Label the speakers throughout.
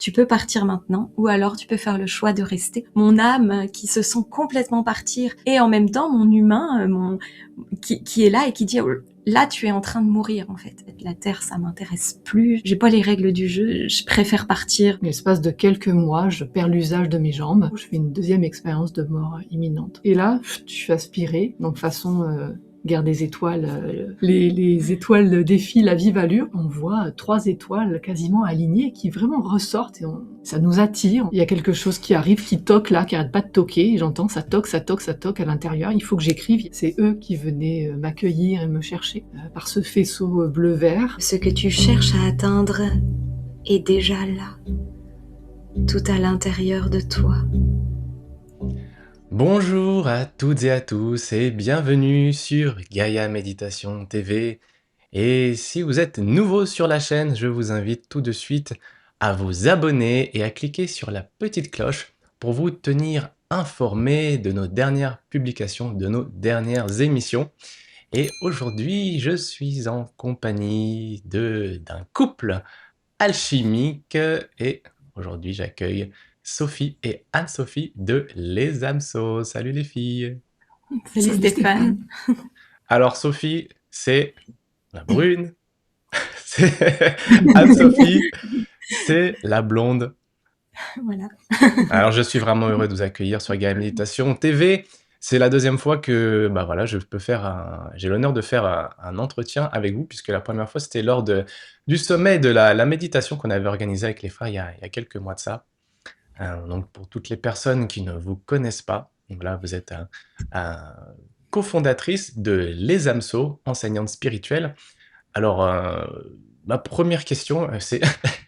Speaker 1: tu peux partir maintenant, ou alors tu peux faire le choix de rester. Mon âme qui se sent complètement partir, et en même temps mon humain, qui est là et qui dit là tu es en train de mourir en fait. La terre ça m'intéresse plus, j'ai pas les règles du jeu, je préfère partir.
Speaker 2: L'espace de quelques mois, je perds l'usage de mes jambes. Je fais une deuxième expérience de mort imminente. Et là, je suis aspirée, donc façon guerre des étoiles, les étoiles défilent à vive allure. On voit 3 étoiles quasiment alignées qui vraiment ressortent et ça nous attire. Il y a quelque chose qui arrive, qui toque là, qui arrête pas de toquer. Et j'entends ça toque, ça toque, ça toque à l'intérieur. Il faut que j'écrive. C'est eux qui venaient m'accueillir et me chercher par ce faisceau bleu-vert.
Speaker 1: Ce que tu cherches à atteindre est déjà là, tout à l'intérieur de toi.
Speaker 3: Bonjour à toutes et à tous et bienvenue sur Gaïa Méditation TV. Et si vous êtes nouveau sur la chaîne, je vous invite tout de suite à vous abonner et à cliquer sur la petite cloche pour vous tenir informé de nos dernières publications, de nos dernières émissions. Et aujourd'hui, je suis en compagnie d'un couple alchimique et aujourd'hui, j'accueille Sophie et Anne-Sophie de Les Hameçaux. Salut les filles.
Speaker 1: Salut Stéphane.
Speaker 3: Alors Sophie, c'est la brune. Anne-Sophie, c'est la blonde.
Speaker 1: Voilà.
Speaker 3: Alors je suis vraiment heureux de vous accueillir sur Gaïa Méditation TV. C'est la deuxième fois que j'ai l'honneur de faire un entretien avec vous, puisque la première fois c'était lors du sommet de la méditation qu'on avait organisé avec les frères il y a quelques mois de ça. Donc pour toutes les personnes qui ne vous connaissent pas, voilà, vous êtes cofondatrice de Les Hameçaux, enseignante spirituelle. Alors, ma première question, c'est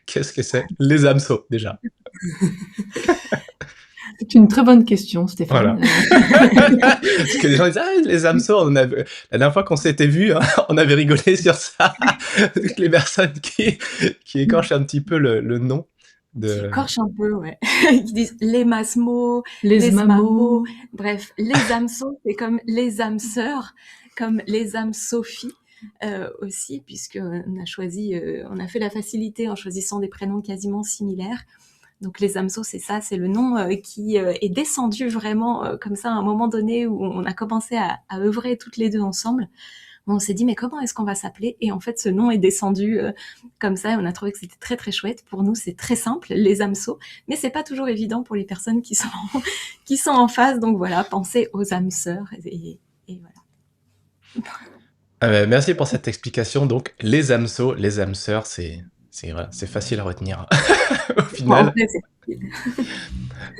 Speaker 3: qu'est-ce que c'est Les Hameçaux déjà?
Speaker 2: C'est une très bonne question, Stéphane.
Speaker 3: Voilà. Parce que les gens disent ah les hameçaux, la dernière fois qu'on s'était vus, hein, on avait rigolé sur ça. Toutes les personnes qui écorchent un petit peu le nom.
Speaker 1: Qui écorchent un peu, ouais. Qui disent les masmos,
Speaker 2: les
Speaker 1: mamos. Bref, les hameçaux, c'est comme les âmes sœurs, comme les âmes Sophie. Aussi, puisque on a fait la facilité en choisissant des prénoms quasiment similaires. Donc les hameçaux, c'est ça, c'est le nom qui est descendu vraiment comme ça à un moment donné où on a commencé à œuvrer toutes les deux ensemble. On s'est dit mais comment est-ce qu'on va s'appeler? Et en fait ce nom est descendu comme ça et on a trouvé que c'était très très chouette. Pour nous c'est très simple, les hameçaux, mais c'est pas toujours évident pour les personnes qui sont en face. Donc voilà, pensez aux âmes sœurs et voilà.
Speaker 3: Merci pour cette explication. Donc les hameçaux, les âmes sœurs, c'est facile à retenir au final.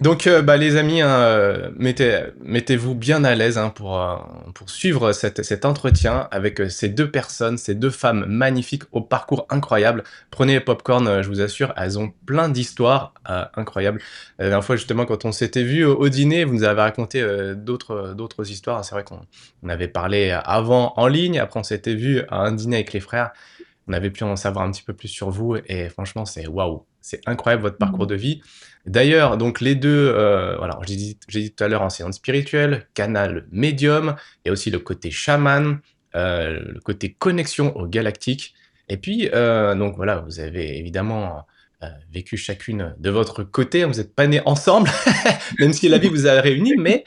Speaker 3: Donc les amis, hein, mettez-vous bien à l'aise hein, pour suivre cet entretien avec ces deux personnes, ces deux femmes magnifiques au parcours incroyable. Prenez les popcorn, je vous assure, elles ont plein d'histoires incroyables. La dernière fois justement quand on s'était vu au dîner, vous nous avez raconté d'autres histoires. C'est vrai qu'on avait parlé avant en ligne, après on s'était vu à un dîner avec les frères. On avait pu en savoir un petit peu plus sur vous et franchement c'est waouh, c'est incroyable votre parcours de vie. D'ailleurs, donc les deux, voilà, j'ai dit tout à l'heure enseignante spirituelle, canal médium, il y a aussi le côté chaman, le côté connexion au galactique. Et puis, donc voilà, vous avez évidemment vécu chacune de votre côté, vous n'êtes pas nés ensemble, même si la vie vous a réunis, mais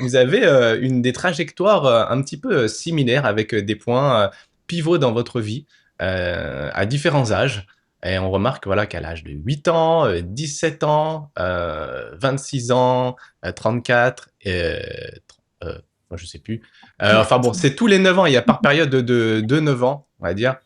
Speaker 3: vous avez des trajectoires un petit peu similaires avec des points pivots dans votre vie à différents âges. Et on remarque voilà, qu'à l'âge de 8 ans, 17 ans, 26 ans, 34, je sais plus. Enfin bon, c'est tous les 9 ans, il y a par période de 9 ans, on va dire,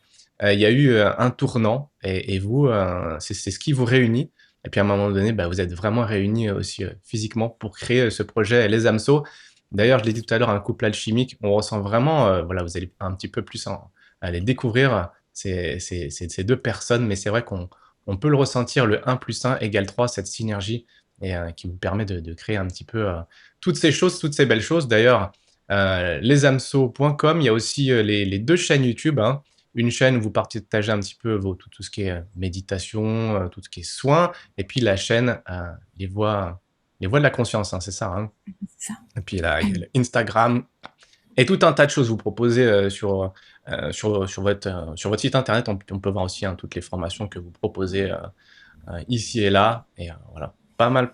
Speaker 3: il y a eu un tournant, et vous, c'est ce qui vous réunit. Et puis à un moment donné, vous êtes vraiment réunis aussi physiquement pour créer ce projet Les Hameçaux. D'ailleurs, je l'ai dit tout à l'heure, un couple alchimique, on ressent vraiment, voilà, vous allez un petit peu plus les découvrir, ces deux personnes, mais c'est vrai qu'on peut le ressentir, le 1 + 1 = 3, cette synergie, et qui vous permet de créer un petit peu toutes ces choses, toutes ces belles choses. D'ailleurs, leshameçaux.com, il y a aussi les deux chaînes YouTube, hein. Une chaîne où vous partagez un petit peu tout ce qui est méditation, tout ce qui est soins, et puis la chaîne les voix de la conscience, hein, c'est ça, hein.
Speaker 1: C'est ça.
Speaker 3: Et puis là, il y a Instagram et tout un tas de choses vous proposez sur votre site internet. On peut voir aussi hein, toutes les formations que vous proposez ici et là. Et voilà, pas mal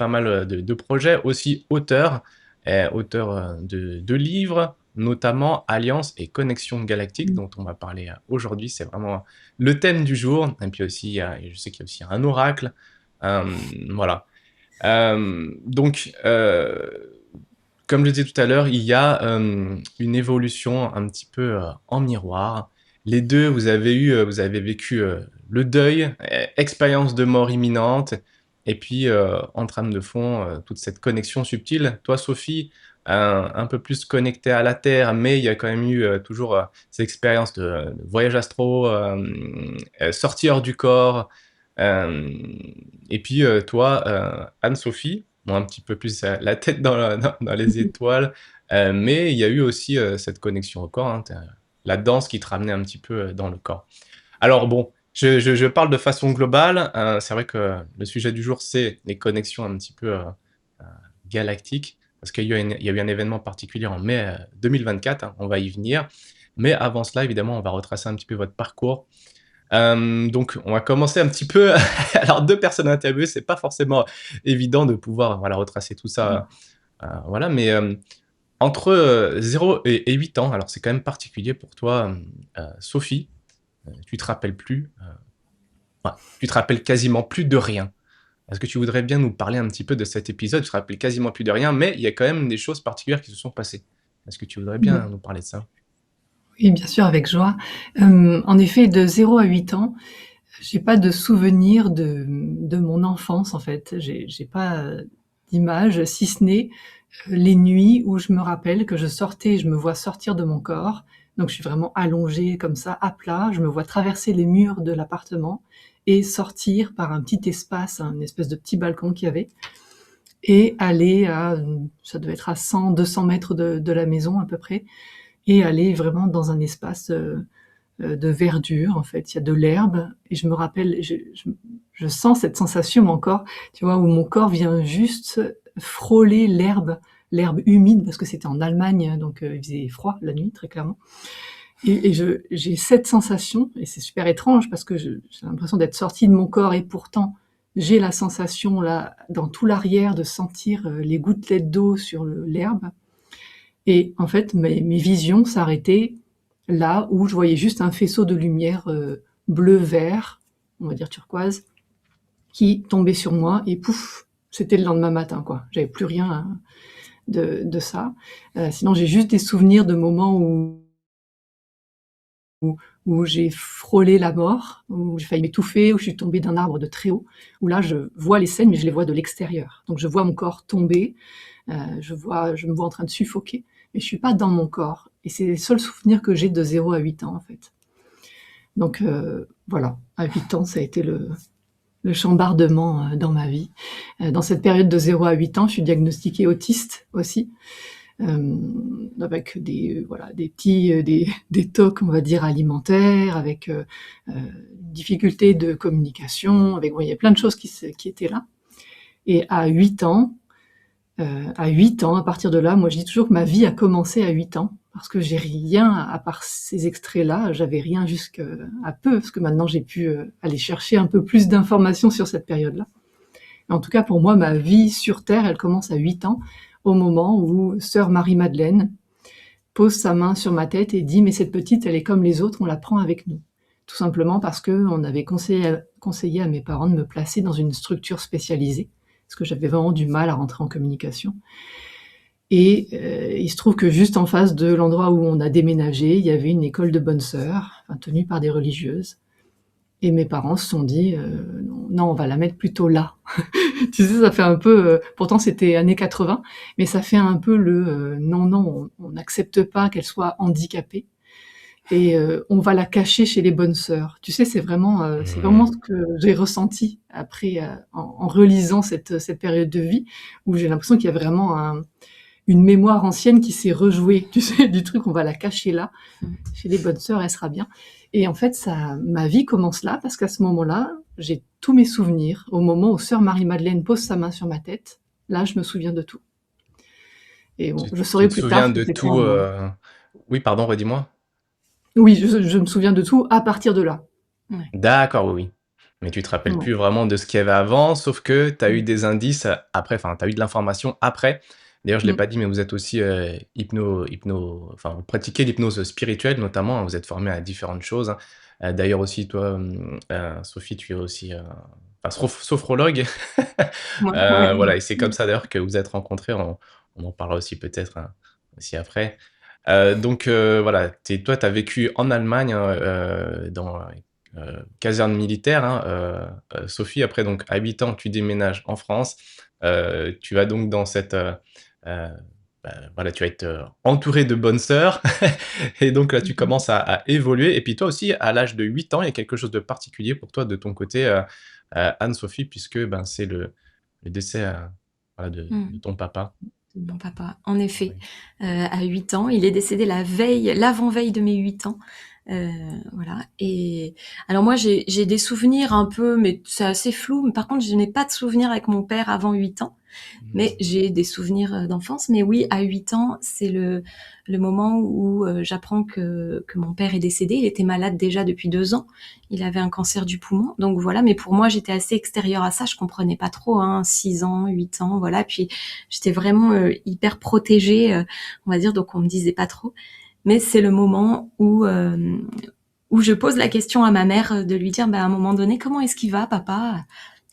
Speaker 3: de projets, aussi auteur de livres, notamment Alliance et Connexion Galactique, dont on va parler aujourd'hui. C'est vraiment le thème du jour. Et puis aussi, je sais qu'il y a aussi un oracle. Voilà. Donc, comme je disais tout à l'heure, il y a une évolution un petit peu en miroir. Les deux, vous avez vécu le deuil, expérience de mort imminente, et puis en trame de fond, toute cette connexion subtile. Toi, Sophie, un peu plus connectée à la Terre, mais il y a quand même eu toujours ces expériences de voyage astro, sortie hors du corps. Euh, et puis toi, Anne-Sophie, bon, un petit peu plus la tête dans les étoiles, mais il y a eu aussi cette connexion au corps, hein, la danse qui te ramenait un petit peu dans le corps. Alors bon, je parle de façon globale, c'est vrai que le sujet du jour, c'est les connexions un petit peu galactiques, parce il y a eu un événement particulier en mai 2024, hein, on va y venir. Mais avant cela, évidemment, on va retracer un petit peu votre parcours. Donc, on va commencer un petit peu. Alors, deux personnes interviewées, c'est pas forcément évident de pouvoir voilà, retracer tout ça. Voilà, mais entre 0 et 8 ans, alors c'est quand même particulier pour toi, Sophie, tu te rappelles plus, ouais, tu te rappelles quasiment plus de rien. Est-ce que tu voudrais bien nous parler un petit peu de cet épisode? Tu te rappelles quasiment plus de rien, mais il y a quand même des choses particulières qui se sont passées. Est-ce que tu voudrais bien nous parler de ça?
Speaker 2: Oui, bien sûr, avec joie. En effet, de 0 à 8 ans, j'ai pas de souvenir de mon enfance, en fait. J'ai pas d'image, si ce n'est les nuits où je me rappelle que je sortais, je me vois sortir de mon corps. Donc, je suis vraiment allongée comme ça, à plat. Je me vois traverser les murs de l'appartement et sortir par un petit espace, une espèce de petit balcon qu'il y avait, et aller à, ça devait être à 100, 200 mètres de la maison à peu près, et aller vraiment dans un espace de verdure, en fait. Il y a de l'herbe, et je me rappelle, je sens cette sensation encore, tu vois, où mon corps vient juste frôler l'herbe humide, parce que c'était en Allemagne, donc il faisait froid la nuit, très clairement. Et j'ai cette sensation, et c'est super étrange, parce que j'ai l'impression d'être sortie de mon corps, et pourtant, j'ai la sensation, là, dans tout l'arrière, de sentir les gouttelettes d'eau sur l'herbe. Et en fait, mes visions s'arrêtaient là où je voyais juste un faisceau de lumière bleu-vert, on va dire turquoise, qui tombait sur moi, et pouf, c'était le lendemain matin, quoi. J'avais plus rien de ça. Sinon, j'ai juste des souvenirs de moments où j'ai frôlé la mort, où j'ai failli m'étouffer, où je suis tombée d'un arbre de très haut, où là, je vois les scènes, mais je les vois de l'extérieur. Donc, je vois mon corps tomber, je me vois en train de suffoquer, mais je suis pas dans mon corps. Et c'est les seuls souvenirs que j'ai de 0 à 8 ans, en fait. Donc, voilà, à 8 ans, ça a été le chambardement dans ma vie. Dans cette période de 0 à 8 ans, je suis diagnostiquée autiste aussi, avec des petits des tocs, on va dire, alimentaires, avec difficultés de communication, avec il y a plein de choses qui étaient là. Et à 8 ans, à partir de là, moi je dis toujours que ma vie a commencé à 8 ans, parce que j'ai rien, à part ces extraits-là, j'avais rien jusqu'à peu, parce que maintenant j'ai pu aller chercher un peu plus d'informations sur cette période-là. Mais en tout cas, pour moi, ma vie sur Terre, elle commence à 8 ans, au moment où sœur Marie-Madeleine pose sa main sur ma tête et dit « Mais cette petite, elle est comme les autres, on la prend avec nous ». Tout simplement parce qu'on avait conseillé à mes parents de me placer dans une structure spécialisée, parce que j'avais vraiment du mal à rentrer en communication. Et il se trouve que juste en face de l'endroit où on a déménagé, il y avait une école de bonnes sœurs, tenue par des religieuses. Et mes parents se sont dit non, on va la mettre plutôt là. Tu sais, ça fait un peu, pourtant c'était années 80, mais ça fait un peu le non, on n'accepte pas qu'elle soit handicapée, et on va la cacher chez les bonnes sœurs. Tu sais, c'est vraiment ce que j'ai ressenti après en relisant cette période de vie, où j'ai l'impression qu'il y a vraiment une mémoire ancienne qui s'est rejouée, tu sais, du truc, on va la cacher là, chez les bonnes sœurs, elle sera bien. Et en fait, ma vie commence là, parce qu'à ce moment-là, j'ai tous mes souvenirs. Au moment où sœur Marie-Madeleine pose sa main sur ma tête, là, je me souviens de tout. Et bon, je saurai
Speaker 3: Tu te
Speaker 2: plus tard
Speaker 3: souviens
Speaker 2: que
Speaker 3: de
Speaker 2: c'est
Speaker 3: tout
Speaker 2: quand...
Speaker 3: Oui, pardon, redis-moi.
Speaker 2: Oui, je me souviens de tout à partir de là.
Speaker 1: Ouais.
Speaker 3: D'accord, oui, oui. Mais tu te rappelles
Speaker 2: Ouais.
Speaker 3: plus vraiment de ce qu'il y avait avant, sauf que tu as eu des indices, après, enfin, tu as eu de l'information après. D'ailleurs, je l'ai
Speaker 2: Mmh.
Speaker 3: pas dit, mais vous êtes aussi, enfin, vous pratiquez l'hypnose spirituelle notamment, hein, vous êtes formés à différentes choses, hein. D'ailleurs aussi toi, Sophie, tu es aussi, enfin, sophrologue.
Speaker 2: Ouais, ouais.
Speaker 3: Voilà, et c'est comme ça d'ailleurs que vous êtes rencontrés, on en parlera aussi peut-être, hein, aussi après. Donc voilà, toi, tu as vécu en Allemagne, hein, dans caserne militaire, hein, Sophie. Après donc à 8 ans, tu déménages en France. Tu vas donc dans cette, heu, voilà, tu vas être, entourée de bonnes sœurs et donc là, tu commences à évoluer et puis toi aussi, à l'âge de 8 ans, il y a quelque chose de particulier pour toi de ton côté, Anne-Sophie, puisque, ben, c'est le décès, voilà, de
Speaker 1: Mmh.
Speaker 3: ton papa.
Speaker 1: De mon papa. En effet,
Speaker 3: Oui.
Speaker 1: à 8 ans, il est décédé la veille, l'avant-veille de mes 8 ans. Heu, voilà. Et alors moi j'ai des souvenirs un peu, mais c'est assez flou. Mais par contre, je n'ai pas de souvenirs avec mon père avant 8 ans. Mais
Speaker 3: Mmh.
Speaker 1: j'ai des souvenirs, d'enfance. Mais oui, à 8 ans, c'est le moment où, j'apprends que mon père est décédé. Il était malade déjà depuis 2 ans. Il avait un cancer du poumon, donc voilà. Mais pour moi, j'étais assez extérieure à ça, je comprenais pas trop, hein, 6 ans, 8 ans, voilà. Puis j'étais vraiment, hyper protégée, on va dire, donc on me disait pas trop. Mais c'est le moment où je pose la question à ma mère, de lui dire: «Bah, à un moment donné, comment est-ce qu'il va papa?»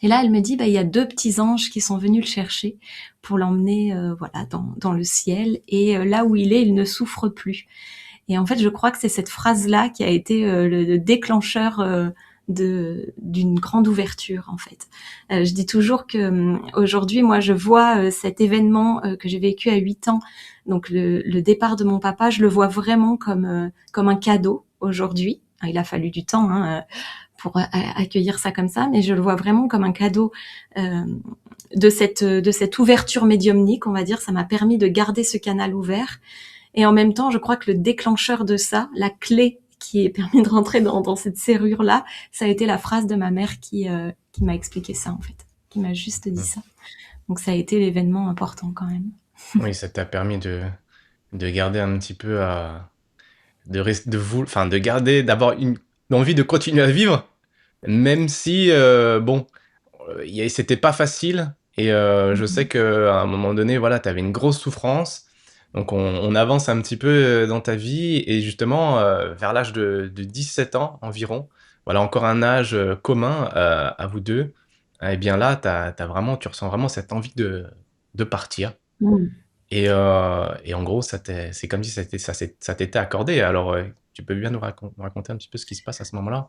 Speaker 1: Et là, elle me dit: «Bah, il y a 2 petits anges qui sont venus le chercher pour l'emmener, voilà, dans le ciel et là où il est, il ne souffre plus». Et en fait, je crois que c'est cette phrase-là qui a été, le déclencheur, d'une grande ouverture, en fait. Je dis toujours que, aujourd'hui, moi, je vois, cet événement, que j'ai vécu à 8 ans, donc le départ de mon papa, je le vois vraiment comme un cadeau aujourd'hui. Il a fallu du temps, hein, pour accueillir ça comme ça, mais je le vois vraiment comme un cadeau, de cette ouverture médiumnique, on va dire. Ça m'a permis de garder ce canal ouvert. Et en même temps, je crois que le déclencheur de ça, la clé qui est permis de rentrer dans cette serrure-là, ça a été la phrase de ma mère qui m'a expliqué ça, en fait, qui m'a juste dit
Speaker 3: Mmh.
Speaker 1: ça. Donc ça a été l'événement important quand même.
Speaker 3: Oui, ça t'a permis de garder un petit peu, enfin, de garder, d'avoir une envie de continuer à vivre, même si, bon, c'était pas facile et je sais qu'à un moment donné, voilà, tu avais une grosse souffrance. Donc on avance un petit peu, dans ta vie et justement, vers l'âge de 17 ans environ, voilà encore un âge, commun, à vous 2. Et bien là, tu ressens vraiment cette envie de partir
Speaker 1: Mmh.
Speaker 3: et en gros, c'est comme si ça t'était accordé. Alors, tu peux bien nous raconter un petit peu ce qui se passe à ce moment-là?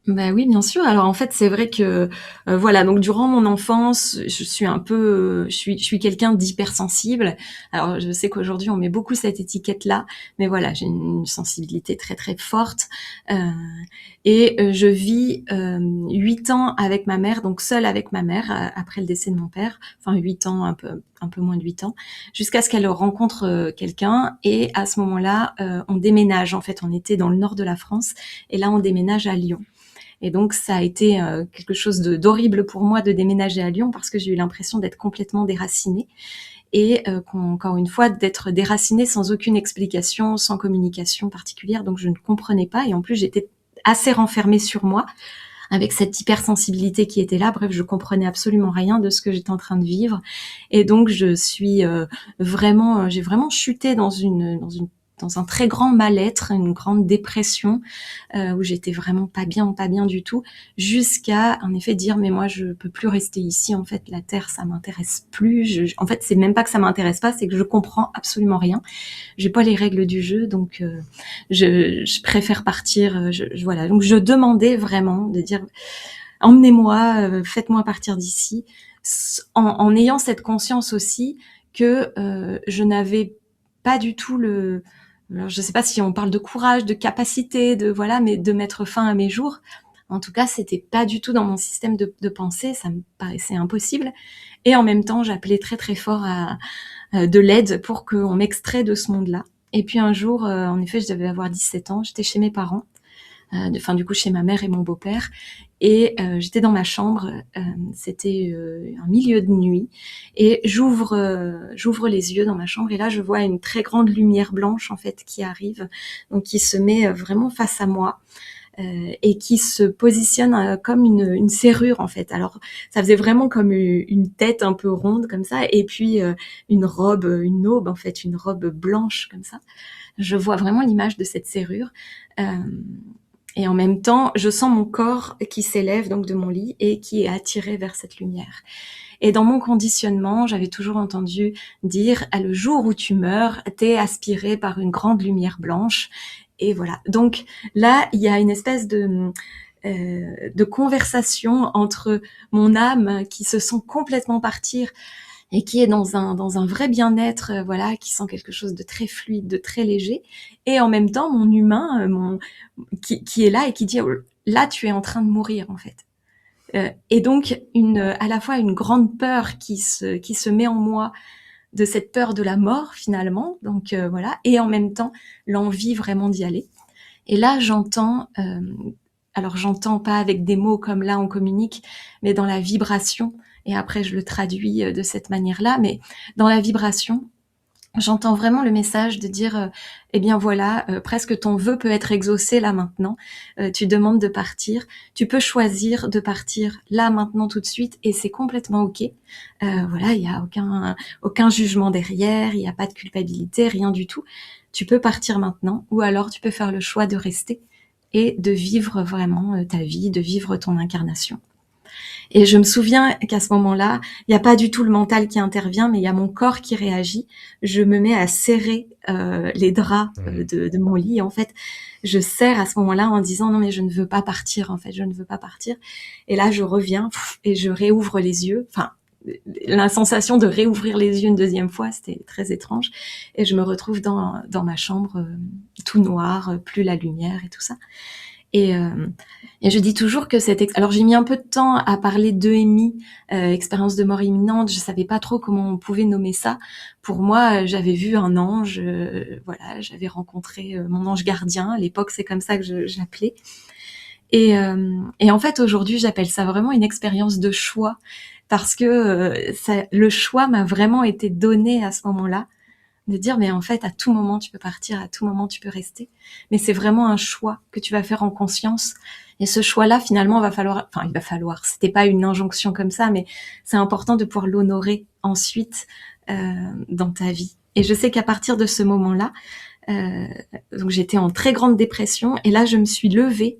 Speaker 1: Bah oui, bien sûr. Alors en fait, c'est vrai que voilà, donc durant mon enfance, je suis un peu, je suis quelqu'un d'hypersensible. Alors je sais qu'aujourd'hui on met beaucoup cette étiquette-là, mais voilà, j'ai une sensibilité très très forte euh, et je vis 8 ans avec ma mère, donc seule avec ma mère après le décès de mon père. Enfin 8 ans, un peu moins de 8 ans, jusqu'à ce qu'elle rencontre quelqu'un et à ce moment-là, on déménage. En fait, on était dans le nord de la France et là on déménage à Lyon. Et donc ça a été quelque chose d'horrible pour moi de déménager à Lyon parce que j'ai eu l'impression d'être complètement déracinée et encore une fois d'être déracinée sans aucune explication, sans communication particulière. Donc je ne comprenais pas et en plus j'étais assez renfermée sur moi avec cette hypersensibilité qui était là. Bref, je comprenais absolument rien de ce que j'étais en train de vivre et donc je suis vraiment, j'ai vraiment chuté dans un très grand mal-être, une grande dépression, où j'étais vraiment pas bien du tout, jusqu'à en effet dire mais moi je peux plus rester ici, en fait la terre ça m'intéresse plus. En fait c'est même pas que ça m'intéresse pas, c'est que je comprends absolument rien. J'ai pas les règles du jeu, donc je préfère partir. Voilà, donc je demandais vraiment de dire emmenez-moi, faites-moi partir d'ici, en ayant cette conscience aussi que je n'avais pas du tout le. Alors, je sais pas si on parle de courage, de capacité, de voilà, mais de mettre fin à mes jours. En tout cas, c'était pas du tout dans mon système de pensée, ça me paraissait impossible. Et en même temps, j'appelais très très fort de l'aide pour qu'on m'extrait de ce monde-là. Et puis un jour, en effet, je devais avoir 17 ans, j'étais chez mes parents, enfin du coup chez ma mère et mon beau-père, et j'étais dans ma chambre, c'était un milieu de nuit, et j'ouvre les yeux dans ma chambre, et là je vois une très grande lumière blanche en fait qui arrive, donc qui se met vraiment face à moi. et qui se positionne comme une serrure en fait. Alors ça faisait vraiment comme une tête un peu ronde comme ça, et puis une robe, une aube en fait, une robe blanche comme ça. Je vois vraiment l'image de cette serrure. Et en même temps, je sens mon corps qui s'élève donc de mon lit et qui est attiré vers cette lumière. Et dans mon conditionnement, j'avais toujours entendu dire le jour où tu meurs, t'es aspiré par une grande lumière blanche. Et voilà. Donc là, il y a une espèce de conversation entre mon âme qui se sent complètement partir et qui est dans un vrai bien-être, voilà, qui sent quelque chose de très fluide, de très léger, et en même temps mon humain, qui est là et qui dit là tu es en train de mourir en fait. Et donc à la fois une grande peur qui se met en moi, de cette peur de la mort finalement, donc voilà, et en même temps l'envie vraiment d'y aller. Et là j'entends, alors j'entends pas avec des mots comme là on communique, mais dans la vibration. Et après je le traduis de cette manière-là, mais dans la vibration, j'entends vraiment le message de dire eh bien voilà, presque ton vœu peut être exaucé là maintenant. Tu demandes de partir, tu peux choisir de partir là maintenant tout de suite, et c'est complètement ok. Voilà, il y a aucun jugement derrière, il n'y a pas de culpabilité, rien du tout. Tu peux partir maintenant, ou alors tu peux faire le choix de rester et de vivre vraiment ta vie, de vivre ton incarnation. Et je me souviens qu'à ce moment-là, il n'y a pas du tout le mental qui intervient, mais il y a mon corps qui réagit. Je me mets à serrer les draps de mon lit. En fait, je serre à ce moment-là en disant non mais je ne veux pas partir. En fait, je ne veux pas partir. Et là, je reviens et je réouvre les yeux. Enfin, la sensation de réouvrir les yeux une deuxième fois, c'était très étrange. Et je me retrouve dans ma chambre, tout noir, plus la lumière et tout ça. Et je dis toujours que alors j'ai mis un peu de temps à parler d'EMI, expérience de mort imminente. Je savais pas trop comment on pouvait nommer ça. Pour moi, j'avais vu un ange, voilà, j'avais rencontré mon ange gardien. À l'époque, c'est comme ça que j'appelais. Et en fait, aujourd'hui, j'appelle ça vraiment une expérience de choix, parce que le choix m'a vraiment été donné à ce moment-là, de dire mais en fait à tout moment tu peux partir, à tout moment tu peux rester, mais c'est vraiment un choix que tu vas faire en conscience. Et ce choix-là il va falloir, c'était pas une injonction comme ça, mais c'est important de pouvoir l'honorer ensuite dans ta vie. Et je sais qu'à partir de ce moment-là, donc j'étais en très grande dépression, et là je me suis levée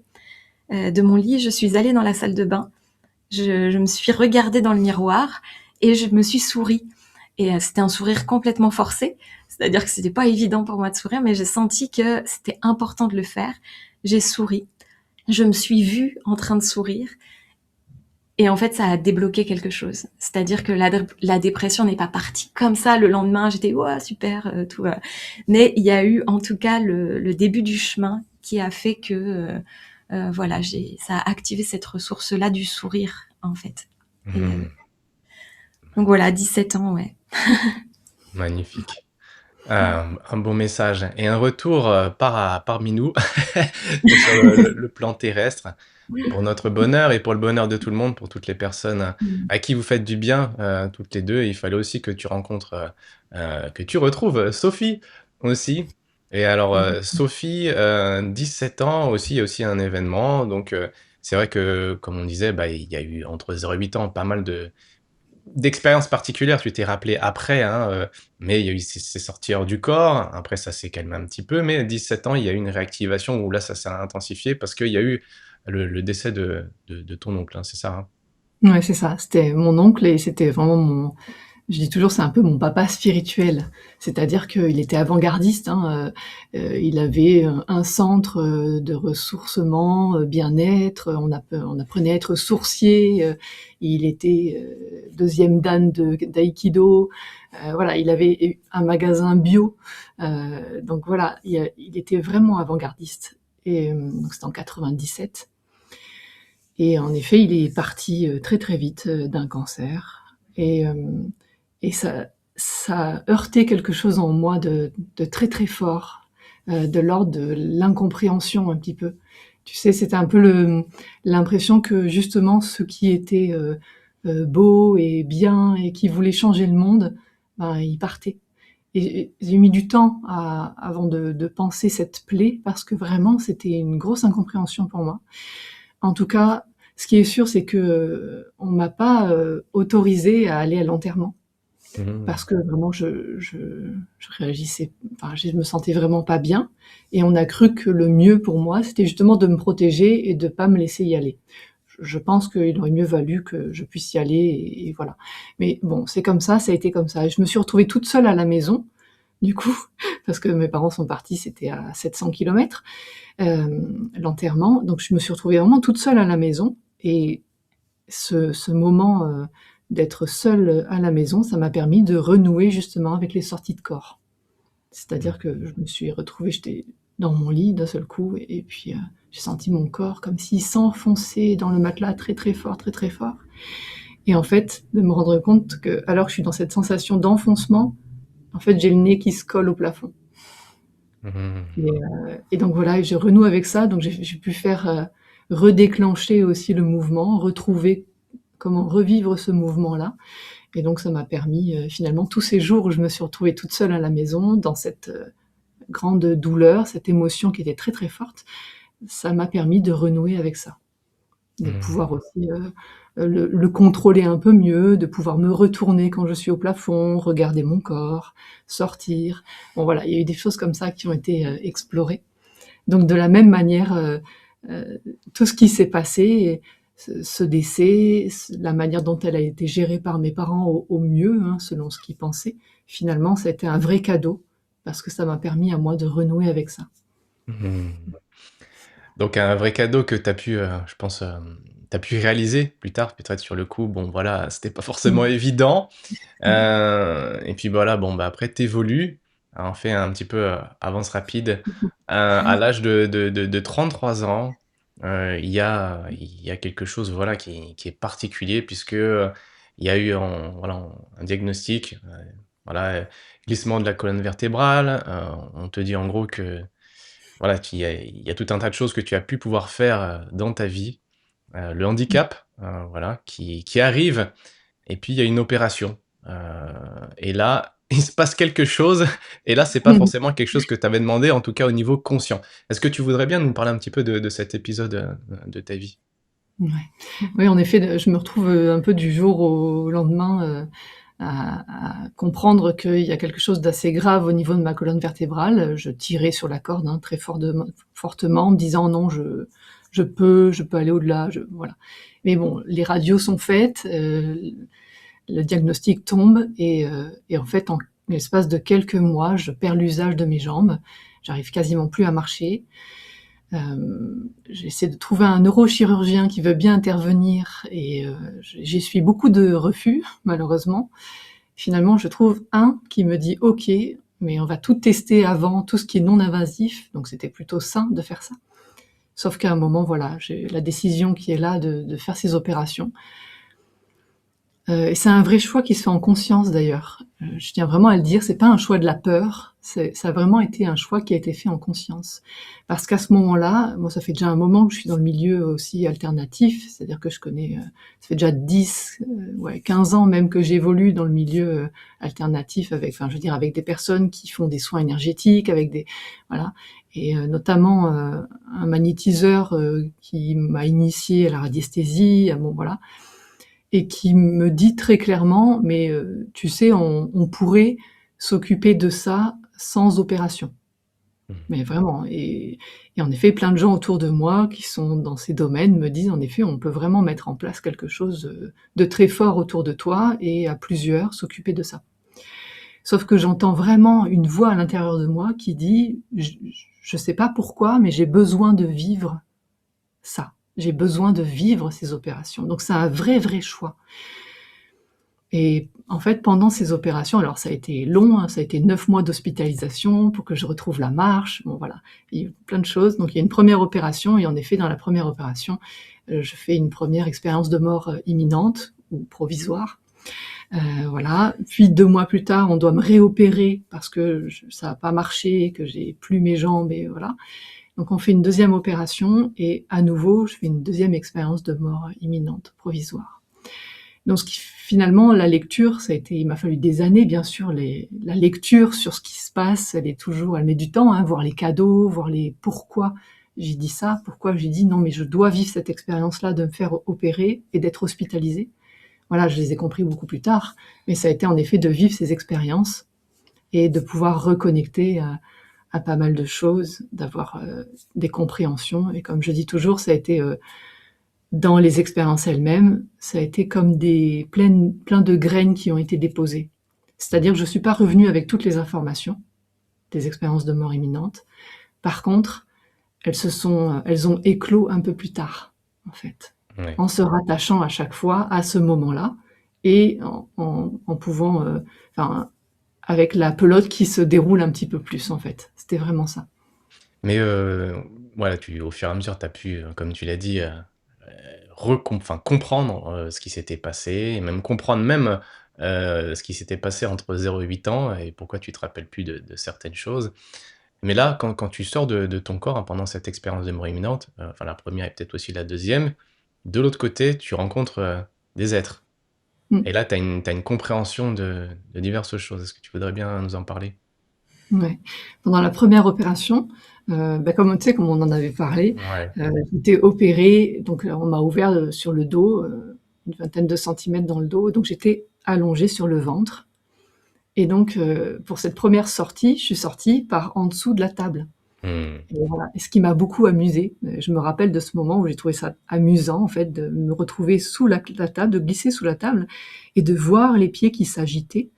Speaker 1: de mon lit, je suis allée dans la salle de bain, je me suis regardée dans le miroir et je me suis souri. Et c'était un sourire complètement forcé, c'est-à-dire que c'était pas évident pour moi de sourire, mais j'ai senti que c'était important de le faire. J'ai souri, je me suis vue en train de sourire, et en fait ça a débloqué quelque chose. C'est-à-dire que la dépression n'est pas partie comme ça le lendemain, j'étais ouais super, tout va. Mais il y a eu en tout cas le début du chemin qui a fait que voilà, ça a activé cette ressource-là du sourire en fait. Donc voilà, 17 ans, ouais.
Speaker 3: Magnifique. Un bon message et un retour parmi nous sur le plan terrestre, pour notre bonheur et pour le bonheur de tout le monde, pour toutes les personnes à qui vous faites du bien, toutes les deux. Et il fallait aussi que tu rencontres, que tu retrouves Sophie aussi. Et alors, Sophie, 17 ans aussi, il y a aussi un événement. Donc, c'est vrai que, comme on disait, il y a eu entre 0 et 8 ans pas mal d'expériences particulières. Tu t'es rappelé après, hein, mais il y a eu c'est sorti hors du corps. Après, ça s'est calmé un petit peu, mais 17 ans, il y a eu une réactivation où là, ça s'est intensifié parce qu'il y a eu le décès de ton oncle, hein, c'est ça, hein?
Speaker 2: Ouais, c'est ça. C'était mon oncle et c'était vraiment je dis toujours, c'est un peu mon papa spirituel. C'est-à-dire qu'il était avant-gardiste, hein, il avait un centre de ressourcement, bien-être, on apprenait à être sourcier, il était deuxième dan d'aïkido, voilà, il avait un magasin bio, donc voilà, il était vraiment avant-gardiste. Et donc c'était en 97. Et en effet, il est parti très très vite d'un cancer. Et ça a heurté quelque chose en moi de très très fort, de l'ordre de l'incompréhension un petit peu. Tu sais, c'était un peu l'impression que justement ce qui était beau et bien et qui voulait changer le monde, il partait. et j'ai mis du temps avant de penser cette plaie, parce que vraiment, c'était une grosse incompréhension pour moi. En tout cas, ce qui est sûr, c'est que on m'a pas autorisée à aller à l'enterrement. Parce que vraiment, je réagissais, enfin, je me sentais vraiment pas bien. Et on a cru que le mieux pour moi, c'était justement de me protéger et de pas me laisser y aller. Je pense qu'il aurait mieux valu que je puisse y aller, et voilà. Mais bon, c'est comme ça a été comme ça. Et je me suis retrouvée toute seule à la maison, du coup, parce que mes parents sont partis, c'était à 700 kilomètres, l'enterrement. Donc je me suis retrouvée vraiment toute seule à la maison. Et ce moment d'être seule à la maison, ça m'a permis de renouer justement avec les sorties de corps. C'est-à-dire que je me suis retrouvée, j'étais dans mon lit d'un seul coup, et puis j'ai senti mon corps comme s'il s'enfonçait dans le matelas très très fort, très très fort. Et en fait, de me rendre compte que, alors que je suis dans cette sensation d'enfoncement, en fait, j'ai le nez qui se colle au plafond. Et donc voilà, je renoue avec ça, donc j'ai pu faire redéclencher aussi le mouvement, retrouver comment revivre ce mouvement-là. Et donc ça m'a permis, finalement, tous ces jours où je me suis retrouvée toute seule à la maison, dans cette grande douleur, cette émotion qui était très très forte, ça m'a permis de renouer avec ça. De pouvoir aussi le contrôler un peu mieux, de pouvoir me retourner quand je suis au plafond, regarder mon corps, sortir. Bon voilà, il y a eu des choses comme ça qui ont été explorées. Donc de la même manière, tout ce qui s'est passé, ce décès, la manière dont elle a été gérée par mes parents au mieux, hein, selon ce qu'ils pensaient, finalement, ça a été un vrai cadeau, parce que ça m'a permis à moi de renouer avec ça.
Speaker 3: Donc un vrai cadeau que tu as pu, je pense, tu pu réaliser plus tard, peut-être sur le coup, bon voilà, c'était pas forcément
Speaker 2: Mmh.
Speaker 3: évident. Et puis voilà, bon bah, après tu évolues, on fait un petit peu, avance rapide. À l'âge de 33 ans, il y a quelque chose, voilà, qui est particulier puisque, il y a eu un diagnostic, voilà, glissement de la colonne vertébrale. On te dit en gros que voilà, il y a tout un tas de choses que tu as pu pouvoir faire, dans ta vie. Le handicap, voilà, qui arrive, et puis il y a une opération. Heu et là, il se passe quelque chose, et là, c'est pas forcément quelque chose que tu avais demandé, en tout cas au niveau conscient. Est-ce que tu voudrais bien nous parler un petit peu de cet épisode, de ta vie?
Speaker 2: Ouais. Oui, en effet, je me retrouve un peu du jour au lendemain à comprendre qu'il y a quelque chose d'assez grave au niveau de ma colonne vertébrale. Je tirais sur la corde, hein, très fortement, en me disant non, je peux aller au-delà, voilà. Mais bon, les radios sont faites, le diagnostic tombe, et en fait, en l'espace de quelques mois, je perds l'usage de mes jambes. J'arrive quasiment plus à marcher. J'essaie de trouver un neurochirurgien qui veut bien intervenir, et j'essuie beaucoup de refus, malheureusement. Finalement, je trouve un qui me dit OK, mais on va tout tester avant, tout ce qui est non invasif, donc c'était plutôt sain de faire ça. Sauf qu'à un moment, voilà, j'ai la décision qui est là de faire ces opérations. Et c'est un vrai choix qui se fait en conscience d'ailleurs. Je tiens vraiment à le dire, c'est pas un choix de la peur, ça a vraiment été un choix qui a été fait en conscience. Parce qu'à ce moment-là, moi ça fait déjà un moment que je suis dans le milieu aussi alternatif, c'est-à-dire que je connais, ça fait déjà 15 ans même que j'évolue dans le milieu alternatif, avec des personnes qui font des soins énergétiques, voilà. Et notamment un magnétiseur qui m'a initiée à la radiesthésie, voilà, et qui me dit très clairement: mais tu sais, on pourrait s'occuper de ça sans opération. Mais vraiment, et en effet, plein de gens autour de moi qui sont dans ces domaines me disent: en effet, on peut vraiment mettre en place quelque chose de très fort autour de toi, et à plusieurs s'occuper de ça. Sauf que j'entends vraiment une voix à l'intérieur de moi qui dit: je sais pas pourquoi, mais j'ai besoin de vivre ça. J'ai besoin de vivre ces opérations. Donc c'est un vrai, vrai choix. Et en fait, pendant ces opérations, alors ça a été long, hein, ça a été 9 mois d'hospitalisation pour que je retrouve la marche. Bon voilà, il y a eu plein de choses. Donc il y a une première opération, et en effet, dans la première opération, je fais une première expérience de mort imminente ou provisoire. Voilà. Puis 2 mois plus tard, on doit me réopérer parce que ça n'a pas marché, que j'ai plus mes jambes, et voilà. Donc on fait une deuxième opération, et à nouveau, je fais une deuxième expérience de mort imminente, provisoire. Donc finalement, la lecture, il m'a fallu des années, bien sûr. La lecture sur ce qui se passe, elle met du temps, hein, voir les cadeaux, voir les pourquoi j'ai dit ça, pourquoi j'ai dit non, mais je dois vivre cette expérience-là de me faire opérer et d'être hospitalisée. Voilà, je les ai compris beaucoup plus tard, mais ça a été en effet de vivre ces expériences et de pouvoir reconnecter à pas mal de choses, d'avoir des compréhensions. Et comme je dis toujours, ça a été dans les expériences elles-mêmes, ça a été comme plein de graines qui ont été déposées. C'est-à-dire que je ne suis pas revenue avec toutes les informations des expériences de mort imminente. Par contre, elles ont éclos un peu plus tard, en fait,
Speaker 3: Ouais.
Speaker 2: en se rattachant à chaque fois à ce moment-là et en pouvant, avec la pelote qui se déroule un petit peu plus, en fait. C'était vraiment ça.
Speaker 3: Mais voilà, au fur et à mesure, tu as pu, comme tu l'as dit, comprendre ce qui s'était passé, et même comprendre même ce qui s'était passé entre 0 et 8 ans et pourquoi tu te rappelles plus de certaines choses. Mais là, quand tu sors de ton corps, hein, pendant cette expérience de mort imminente, enfin la première et peut-être aussi la deuxième, de l'autre côté, tu rencontres des êtres.
Speaker 2: Mm.
Speaker 3: Et là, t'as une compréhension de diverses choses. Est-ce que tu voudrais bien nous en parler?
Speaker 2: Ouais. Pendant la première opération, comme tu sais, comme on en avait parlé,
Speaker 3: Ouais.
Speaker 2: j'étais opérée, donc on m'a ouvert sur le dos, une vingtaine de centimètres dans le dos, donc j'étais allongée sur le ventre. Et donc, pour cette première sortie, je suis sortie par en dessous de la table.
Speaker 3: Mmh.
Speaker 2: Et voilà. Et ce qui m'a beaucoup amusée, je me rappelle de ce moment où j'ai trouvé ça amusant, en fait, de me retrouver sous la table, de glisser sous la table et de voir les pieds qui s'agitaient.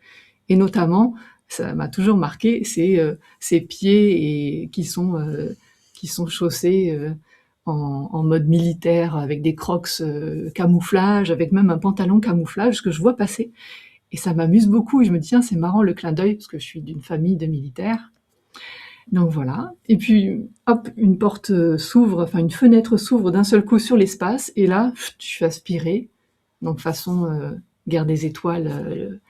Speaker 2: Et notamment, ça m'a toujours marqué, ces pieds qui sont chaussés en mode militaire, avec des crocs camouflage, avec même un pantalon camouflage que je vois passer. Et ça m'amuse beaucoup. Et je me dis, tiens, c'est marrant le clin d'œil, parce que je suis d'une famille de militaires. Donc voilà. Et puis, hop, une porte s'ouvre, enfin une fenêtre s'ouvre d'un seul coup sur l'espace. Et là, je suis aspirée. Donc façon guerre des étoiles.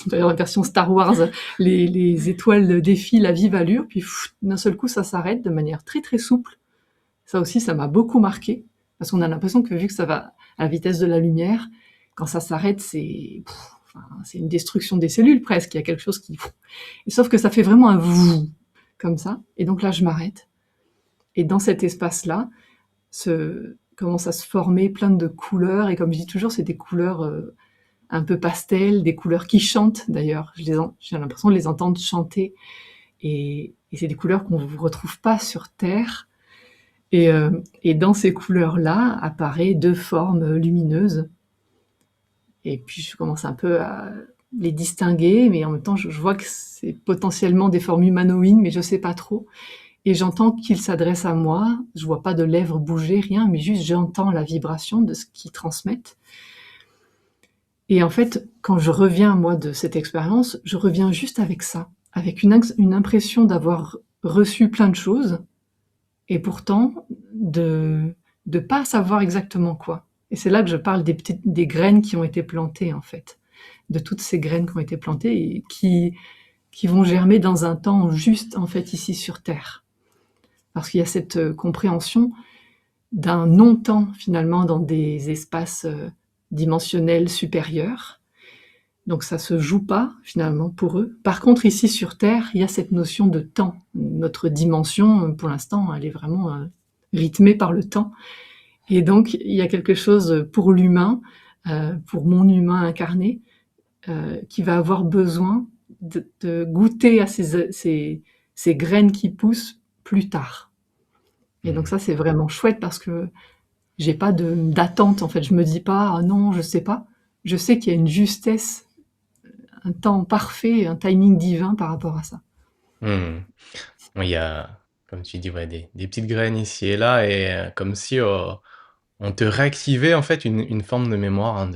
Speaker 2: D'ailleurs, la version Star Wars, les étoiles défilent à vive allure. Puis d'un seul coup, ça s'arrête de manière très très souple. Ça aussi, ça m'a beaucoup marqué. Parce qu'on a l'impression que vu que ça va à la vitesse de la lumière, quand ça s'arrête, c'est une destruction des cellules presque. Il y a quelque chose qui... Et sauf que ça fait vraiment un vous comme ça. Et donc là, je m'arrête. Et dans cet espace-là, commence à se former plein de couleurs. Et comme je dis toujours, c'est des couleurs un peu pastel, des couleurs qui chantent d'ailleurs. J'ai l'impression de les entendre chanter. Et c'est des couleurs qu'on ne retrouve pas sur Terre. Et dans ces couleurs-là apparaissent deux formes lumineuses. Et puis je commence un peu à les distinguer, mais en même temps je vois que c'est potentiellement des formes humanoïdes, mais je sais pas trop. Et j'entends qu'ils s'adressent à moi. Je vois pas de lèvres bouger, rien, mais juste j'entends la vibration de ce qu'ils transmettent. Et en fait, quand je reviens, moi, de cette expérience, je reviens juste avec ça, avec une impression d'avoir reçu plein de choses, et pourtant de pas savoir exactement quoi. Et c'est là que je parle des graines qui ont été plantées, en fait, de toutes ces graines qui ont été plantées et qui vont germer dans un temps juste, en fait, ici sur Terre. Parce qu'il y a cette compréhension d'un non-temps, finalement, dans des espaces dimensionnels supérieurs. Donc ça se joue pas, finalement, pour eux. Par contre, ici sur Terre, il y a cette notion de temps. Notre dimension, pour l'instant, elle est vraiment rythmée par le temps. Et donc, il y a quelque chose pour l'humain, pour mon humain incarné, qui va avoir besoin de goûter à ces graines qui poussent plus tard. Et donc ça, c'est vraiment chouette parce que j'ai pas d'attente, en fait. Je me dis pas, ah non, je sais pas. Je sais qu'il y a une justesse, un temps parfait, un timing divin par rapport à ça.
Speaker 3: Mmh. Oui, il y a, comme tu dis, ouais, des petites graines ici et là, et comme si on te réactivait en fait une forme de mémoire, hein,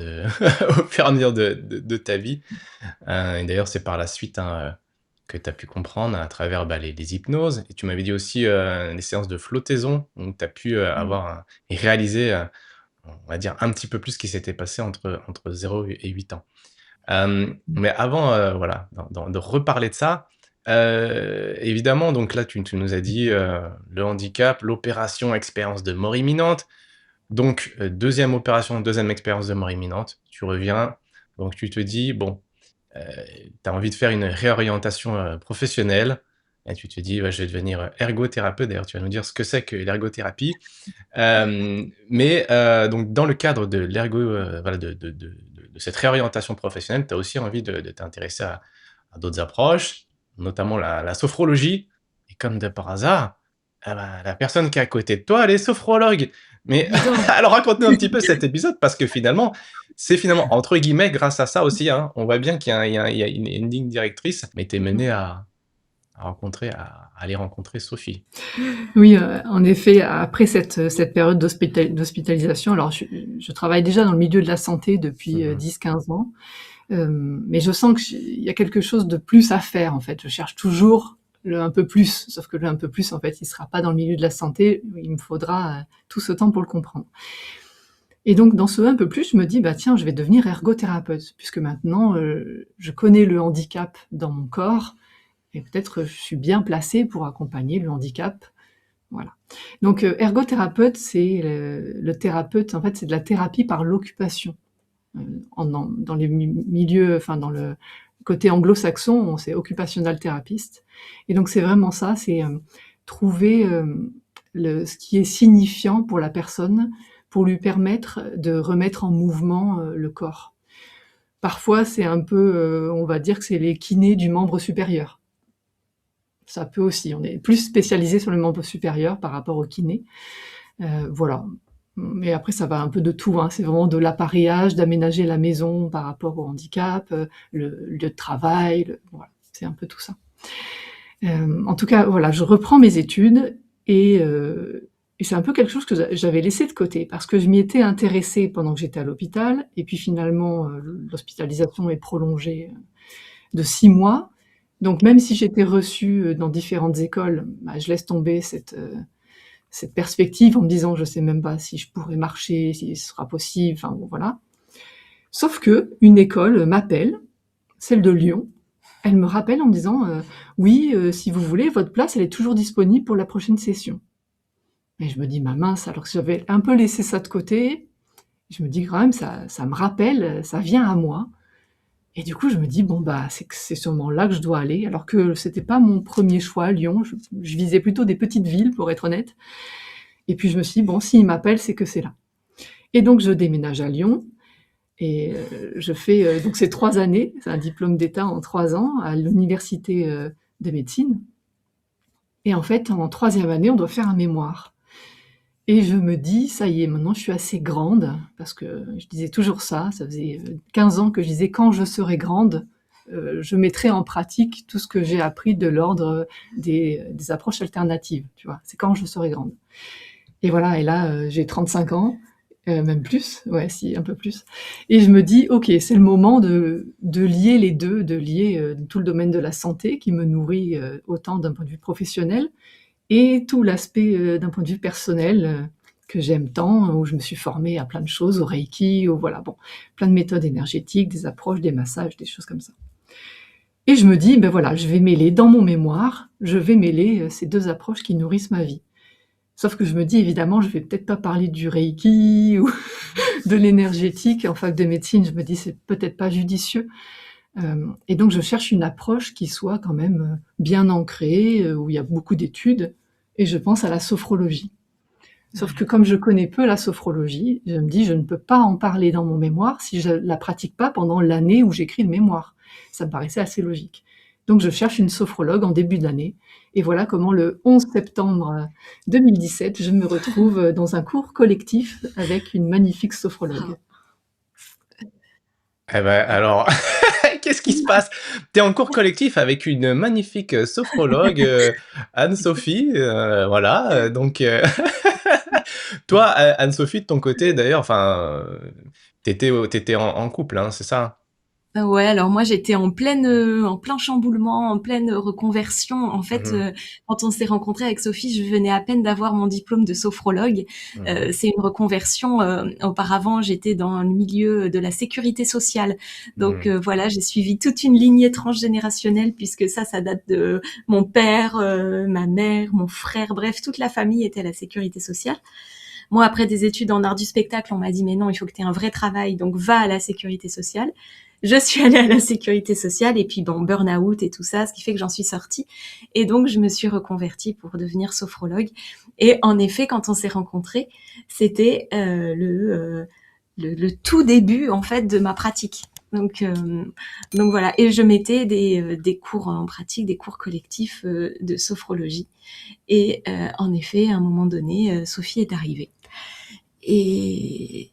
Speaker 3: au fur et à mesure de ta vie. Et d'ailleurs, c'est par la suite, hein, que tu as pu comprendre à travers bah, les hypnoses. Et tu m'avais dit aussi les séances de flottaison, où tu as pu avoir et réaliser, on va dire, un petit peu plus ce qui s'était passé entre 0 et 8 ans. Mais avant, voilà, de reparler de ça, évidemment, donc là, tu nous as dit le handicap, l'opération, expérience de mort imminente. Donc, deuxième opération, deuxième expérience de mort imminente, tu reviens, donc tu te dis, bon, tu as envie de faire une réorientation professionnelle, et tu te dis, ouais, je vais devenir ergothérapeute. D'ailleurs, tu vas nous dire ce que c'est que l'ergothérapie. Mais donc, dans le cadre de voilà, de cette réorientation professionnelle, tu as aussi envie de t'intéresser à d'autres approches, notamment la sophrologie. Et comme de par hasard, ah bah, la personne qui est à côté de toi, elle est sophrologue. Mais
Speaker 1: Dis donc.
Speaker 3: alors raconte-nous un petit peu cet épisode, parce que finalement, c'est finalement, entre guillemets, grâce à ça aussi, hein, on voit bien qu'il y a, il y a une ligne directrice, mais tu es mené à aller rencontrer Sophie.
Speaker 2: Oui, en effet, après cette période d'hospitalisation, alors je travaille déjà dans le milieu de la santé depuis 10-15 ans, mais je sens qu'il y a quelque chose de plus à faire, en fait. Je cherche toujours le un peu plus, sauf que le un peu plus, en fait, il sera pas dans le milieu de la santé, il me faudra tout ce temps pour le comprendre. Et donc, dans ce un peu plus, je me dis, bah tiens, je vais devenir ergothérapeute, puisque maintenant, je connais le handicap dans mon corps, et peut-être je suis bien placée pour accompagner le handicap. Voilà. Donc, ergothérapeute, c'est le thérapeute, en fait, c'est de la thérapie par l'occupation. Dans les milieux, enfin, dans le côté anglo-saxon, c'est occupational therapist. Et donc, c'est vraiment ça, c'est trouver ce qui est signifiant pour la personne, pour lui permettre de remettre en mouvement le corps. Parfois, c'est un peu, on va dire que c'est les kinés du membre supérieur. Ça peut aussi, on est plus spécialisé sur le membre supérieur par rapport au kiné. Voilà. Mais après, ça va un peu de tout, hein. C'est vraiment de l'appareillage, d'aménager la maison par rapport au handicap, le lieu de travail, voilà, c'est un peu tout ça. En tout cas, voilà, je reprends mes études et c'est un peu quelque chose que j'avais laissé de côté parce que je m'y étais intéressée pendant que j'étais à l'hôpital et puis finalement, l'hospitalisation est prolongée de 6 mois. Donc même si j'étais reçue dans différentes écoles, bah, je laisse tomber cette perspective en me disant je sais même pas si je pourrais marcher, si ce sera possible, enfin bon voilà. Sauf que une école m'appelle, celle de Lyon, elle me rappelle en me disant oui, si vous voulez, votre place elle est toujours disponible pour la prochaine session. Et je me dis bah mince, alors que j'avais un peu laissé ça de côté, je me dis quand même ça me rappelle, ça vient à moi. Et du coup, je me dis bon bah c'est sûrement là que je dois aller, alors que c'était pas mon premier choix, Lyon. Je visais plutôt des petites villes pour être honnête. Et puis je me suis dit bon, s'il m'appelle, c'est que c'est là. Et donc je déménage à Lyon et je fais donc ces 3 années, c'est un diplôme d'État en 3 ans à l'université de médecine. Et en fait, en 3e année, on doit faire un mémoire. Et je me dis, ça y est, maintenant je suis assez grande, parce que je disais toujours ça faisait 15 ans que je disais quand je serai grande, je mettrai en pratique tout ce que j'ai appris de l'ordre des approches alternatives, tu vois, c'est quand je serai grande. Et voilà, et là, j'ai 35 ans, même plus, ouais, si, un peu plus. Et je me dis, ok, c'est le moment de lier les deux, de lier tout le domaine de la santé qui me nourrit autant d'un point de vue professionnel, et tout l'aspect d'un point de vue personnel que j'aime tant, où je me suis formée à plein de choses, au Reiki, voilà, bon, plein de méthodes énergétiques, des approches, des massages, des choses comme ça. Et je me dis, ben voilà, je vais mêler dans mon mémoire, je vais mêler ces 2 approches qui nourrissent ma vie. Sauf que je me dis, évidemment, je vais peut-être pas parler du Reiki ou de l'énergétique. En fac de médecine, je me dis, c'est peut-être pas judicieux. Et donc, je cherche une approche qui soit quand même bien ancrée, où il y a beaucoup d'études, et je pense à la sophrologie. Sauf que comme je connais peu la sophrologie, je me dis, je ne peux pas en parler dans mon mémoire si je la pratique pas pendant l'année où j'écris le mémoire. Ça me paraissait assez logique. Donc, je cherche une sophrologue en début d'année. Et voilà comment le 11 septembre 2017, je me retrouve dans un cours collectif avec une magnifique sophrologue.
Speaker 3: Eh ben alors, qu'est-ce qui se passe? Tu es en cours collectif avec une magnifique sophrologue, Anne-Sophie, voilà, donc toi, Anne-Sophie, de ton côté d'ailleurs, enfin, t'étais en couple, hein, c'est ça?
Speaker 1: Ouais, alors moi j'étais en plein chamboulement, en pleine reconversion. En fait,
Speaker 3: Mmh.
Speaker 1: quand on s'est rencontrés avec Sophie, je venais à peine d'avoir mon diplôme de sophrologue.
Speaker 3: Mmh.
Speaker 1: C'est une reconversion. Auparavant, j'étais dans le milieu de la sécurité sociale. Donc
Speaker 3: Mmh.
Speaker 1: voilà, j'ai suivi toute une lignée transgénérationnelle puisque ça date de mon père, ma mère, mon frère, bref, toute la famille était à la sécurité sociale. Moi, après des études en art du spectacle, on m'a dit mais non, il faut que tu aies un vrai travail, donc va à la sécurité sociale. Je suis allée à la sécurité sociale et puis bon, burn-out et tout ça, ce qui fait que j'en suis sortie. Et donc, je me suis reconvertie pour devenir sophrologue. Et en effet, quand on s'est rencontrés, c'était le tout début en fait de ma pratique. Donc voilà. Et je mettais des cours en pratique, des cours collectifs de sophrologie. Et en effet, à un moment donné, Sophie est arrivée. Et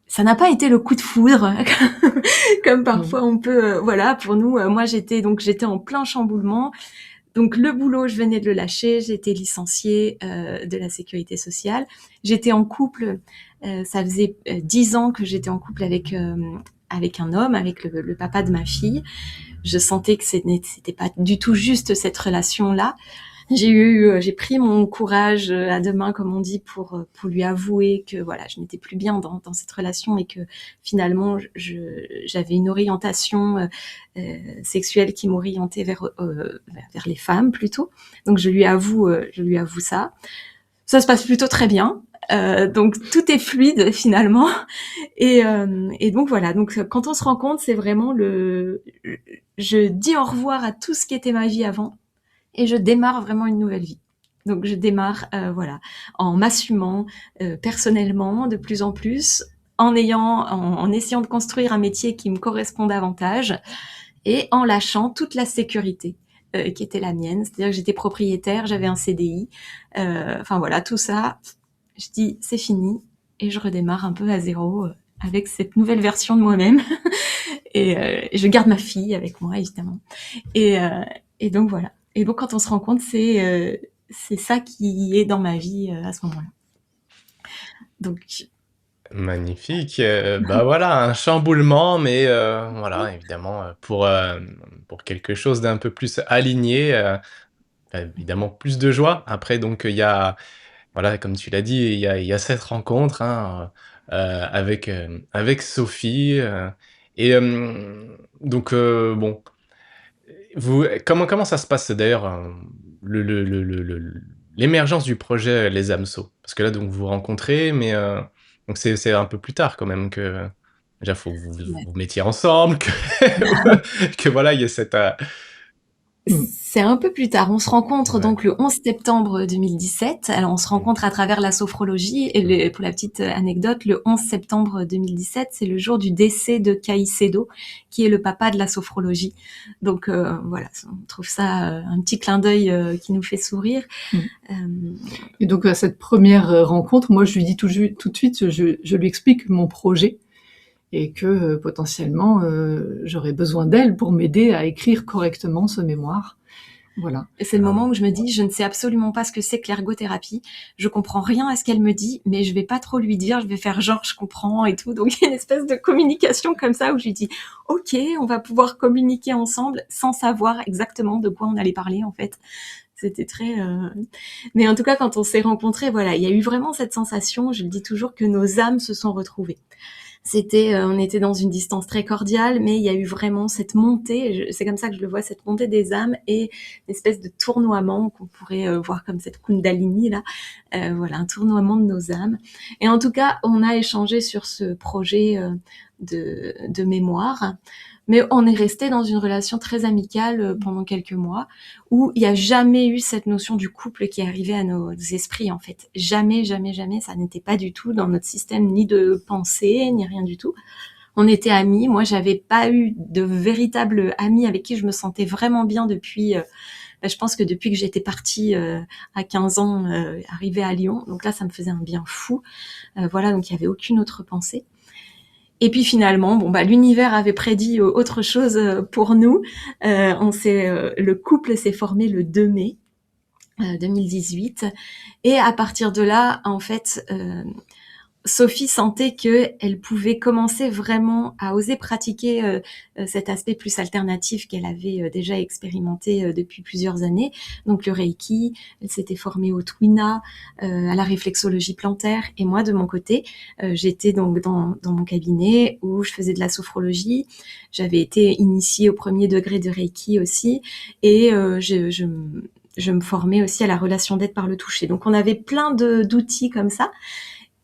Speaker 1: ça n'a pas été le coup de foudre comme parfois on peut voilà pour nous moi j'étais en plein chamboulement, donc le boulot je venais de le lâcher, j'étais licenciée de la sécurité sociale, j'étais en couple, ça faisait 10 ans que j'étais en couple avec un homme, avec le papa de ma fille. Je sentais que c'était pas du tout juste cette relation là. J'ai pris mon courage à deux mains, comme on dit, pour lui avouer que voilà, je n'étais plus bien dans cette relation et que finalement j'avais une orientation sexuelle qui m'orientait vers les femmes plutôt. Donc je lui avoue ça. Ça se passe plutôt très bien. Donc tout est fluide finalement. Et donc voilà. Donc quand on se rencontre, c'est vraiment je dis au revoir à tout ce qui était ma vie avant. Et je démarre vraiment une nouvelle vie. Donc je démarre voilà, en m'assumant personnellement de plus en plus, en essayant de construire un métier qui me correspond davantage et en lâchant toute la sécurité qui était la mienne. C'est-à-dire que j'étais propriétaire, j'avais un CDI. Enfin voilà, tout ça, je dis c'est fini et je redémarre un peu à zéro avec cette nouvelle version de moi-même. Et je garde ma fille avec moi, évidemment. Et donc voilà. Et donc quand on se rend compte, c'est ça qui est dans ma vie à ce moment-là. Donc
Speaker 3: Magnifique, bah, voilà, un chamboulement, mais voilà, évidemment, pour quelque chose d'un peu plus aligné, bah, évidemment plus de joie. Après donc, il y a voilà, comme tu l'as dit, il y a cette rencontre, hein, avec Sophie, et donc bon, vous comment ça se passe d'ailleurs, l'émergence du projet Les Hameçons? Parce que là, donc vous vous rencontrez, mais donc c'est un peu plus tard quand même que déjà faut que vous
Speaker 1: ouais.
Speaker 3: vous mettiez ensemble, que que voilà, il y a cette,
Speaker 1: C'est un peu plus tard. On se rencontre
Speaker 3: ouais.
Speaker 1: donc le 11 septembre 2017. Alors on se
Speaker 3: Mmh.
Speaker 1: rencontre à travers la sophrologie et pour la petite anecdote, le 11 septembre 2017, c'est le jour du décès de Caicedo, qui est le papa de la sophrologie. Donc voilà, on trouve ça un petit clin d'œil qui nous fait sourire.
Speaker 2: Et donc à cette première rencontre, moi je lui dis tout de suite, je lui explique mon projet et que potentiellement j'aurais besoin d'elle pour m'aider à écrire correctement ce mémoire. Voilà.
Speaker 1: Et c'est le
Speaker 3: Ah
Speaker 1: moment
Speaker 3: oui.
Speaker 1: où je me dis, je ne sais absolument pas ce que c'est que l'ergothérapie. Je comprends rien à ce qu'elle me dit, mais je vais pas trop lui dire, je vais faire genre je comprends et tout. Donc il y a une espèce de communication comme ça où je lui dis, ok, on va pouvoir communiquer ensemble sans savoir exactement de quoi on allait parler en fait. C'était très. Mais en tout cas, quand on s'est rencontrés, voilà, il y a eu vraiment cette sensation. Je le dis toujours que nos âmes se sont retrouvées. On était dans une distance très cordiale, mais il y a eu vraiment cette montée, c'est comme ça que je le vois, cette montée des âmes et une espèce de tournoiement qu'on pourrait voir comme cette Kundalini là, voilà, un tournoiement de nos âmes. Et en tout cas, on a échangé sur ce projet de mémoire, mais on est resté dans une relation très amicale pendant quelques mois, où il n'y a jamais eu cette notion du couple qui est arrivée à nos esprits, en fait. Jamais, jamais, jamais, ça n'était pas du tout dans notre système, ni de pensée, ni rien du tout. On était amis. Moi, j'avais pas eu de véritable ami avec qui je me sentais vraiment bien depuis, je pense que depuis que j'étais partie à 15 ans, arrivée à Lyon. Donc là, ça me faisait un bien fou. Voilà, donc il y avait aucune autre pensée. Et puis finalement, l'univers avait prédit autre chose pour nous. Le couple s'est formé le 2 mai 2018. Et à partir de là, en fait, Sophie sentait qu'elle pouvait commencer vraiment à oser pratiquer cet aspect plus alternatif qu'elle avait déjà expérimenté depuis plusieurs années. Donc le Reiki, elle s'était formée au Twina, à la réflexologie plantaire. Et moi, de mon côté, j'étais donc dans mon cabinet où je faisais de la sophrologie. J'avais été initiée au premier degré de Reiki aussi. Et je me formais aussi à la relation d'aide par le toucher. Donc on avait plein d'outils comme ça.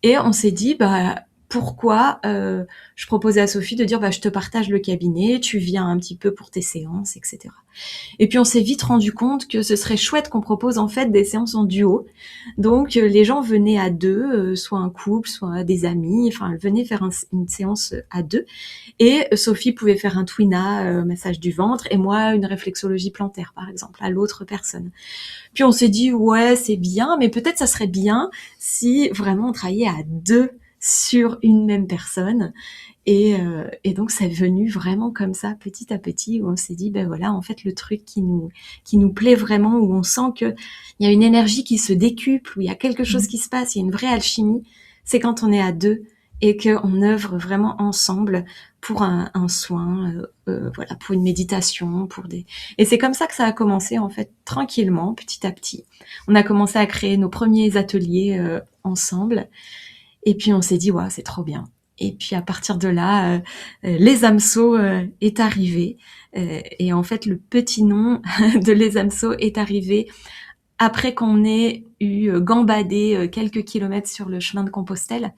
Speaker 1: Et on s'est dit, pourquoi je proposais à Sophie de dire, je te partage le cabinet, tu viens un petit peu pour tes séances, etc. Et puis on s'est vite rendu compte que ce serait chouette qu'on propose en fait des séances en duo. Donc les gens venaient à deux, soit un couple, soit des amis, enfin elles venaient faire une séance à deux. Et Sophie pouvait faire un twina, massage du ventre, et moi une réflexologie plantaire par exemple, à l'autre personne. Puis on s'est dit, ouais, c'est bien, mais peut-être ça serait bien si vraiment on travaillait à deux sur une même personne. Et donc, c'est venu vraiment comme ça, petit à petit, où on s'est dit, voilà, en fait, le truc qui nous plaît vraiment, où on sent qu'il y a une énergie qui se décuple, où il y a quelque chose qui se passe, il y a une vraie alchimie, c'est quand on est à deux et qu'on œuvre vraiment ensemble pour un soin, voilà, pour une méditation, Et c'est comme ça que ça a commencé, en fait, tranquillement, petit à petit. On a commencé à créer nos premiers ateliers ensemble. Et puis on s'est dit, ouais, c'est trop bien. Et puis à partir de là, Les Hameçaux est arrivé. Et en fait, le petit nom de Les Hameçaux est arrivé après qu'on ait eu gambadé quelques kilomètres sur le chemin de Compostelle.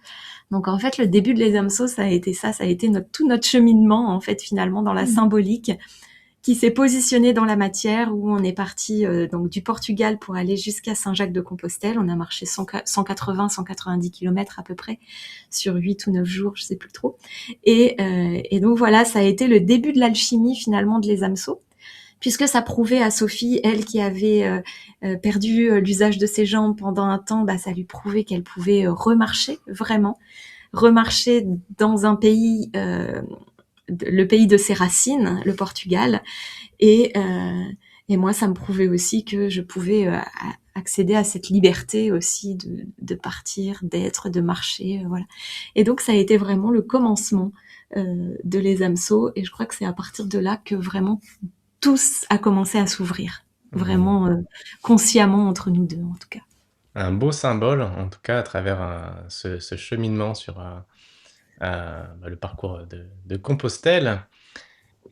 Speaker 1: Donc en fait, le début de Les Hameçaux, ça a été tout notre cheminement en fait finalement dans la symbolique, qui s'est positionné dans la matière, où on est parti donc du Portugal pour aller jusqu'à Saint-Jacques-de-Compostelle. On a marché 180-190 km à peu près sur 8 ou 9 jours, je sais plus trop. Et donc voilà, ça a été le début de l'alchimie finalement de Les Hameçaux, puisque ça prouvait à Sophie, elle qui avait perdu l'usage de ses jambes pendant un temps, ça lui prouvait qu'elle pouvait remarcher vraiment, remarcher dans un pays le pays de ses racines, le Portugal, et moi ça me prouvait aussi que je pouvais accéder à cette liberté aussi de partir, d'être, de marcher, voilà. Et donc ça a été vraiment le commencement de Les Hameçaux, et je crois que c'est à partir de là que vraiment tout a commencé à s'ouvrir, vraiment consciemment entre nous deux en tout cas.
Speaker 3: Un beau symbole, en tout cas, à travers ce cheminement sur le parcours de Compostelle.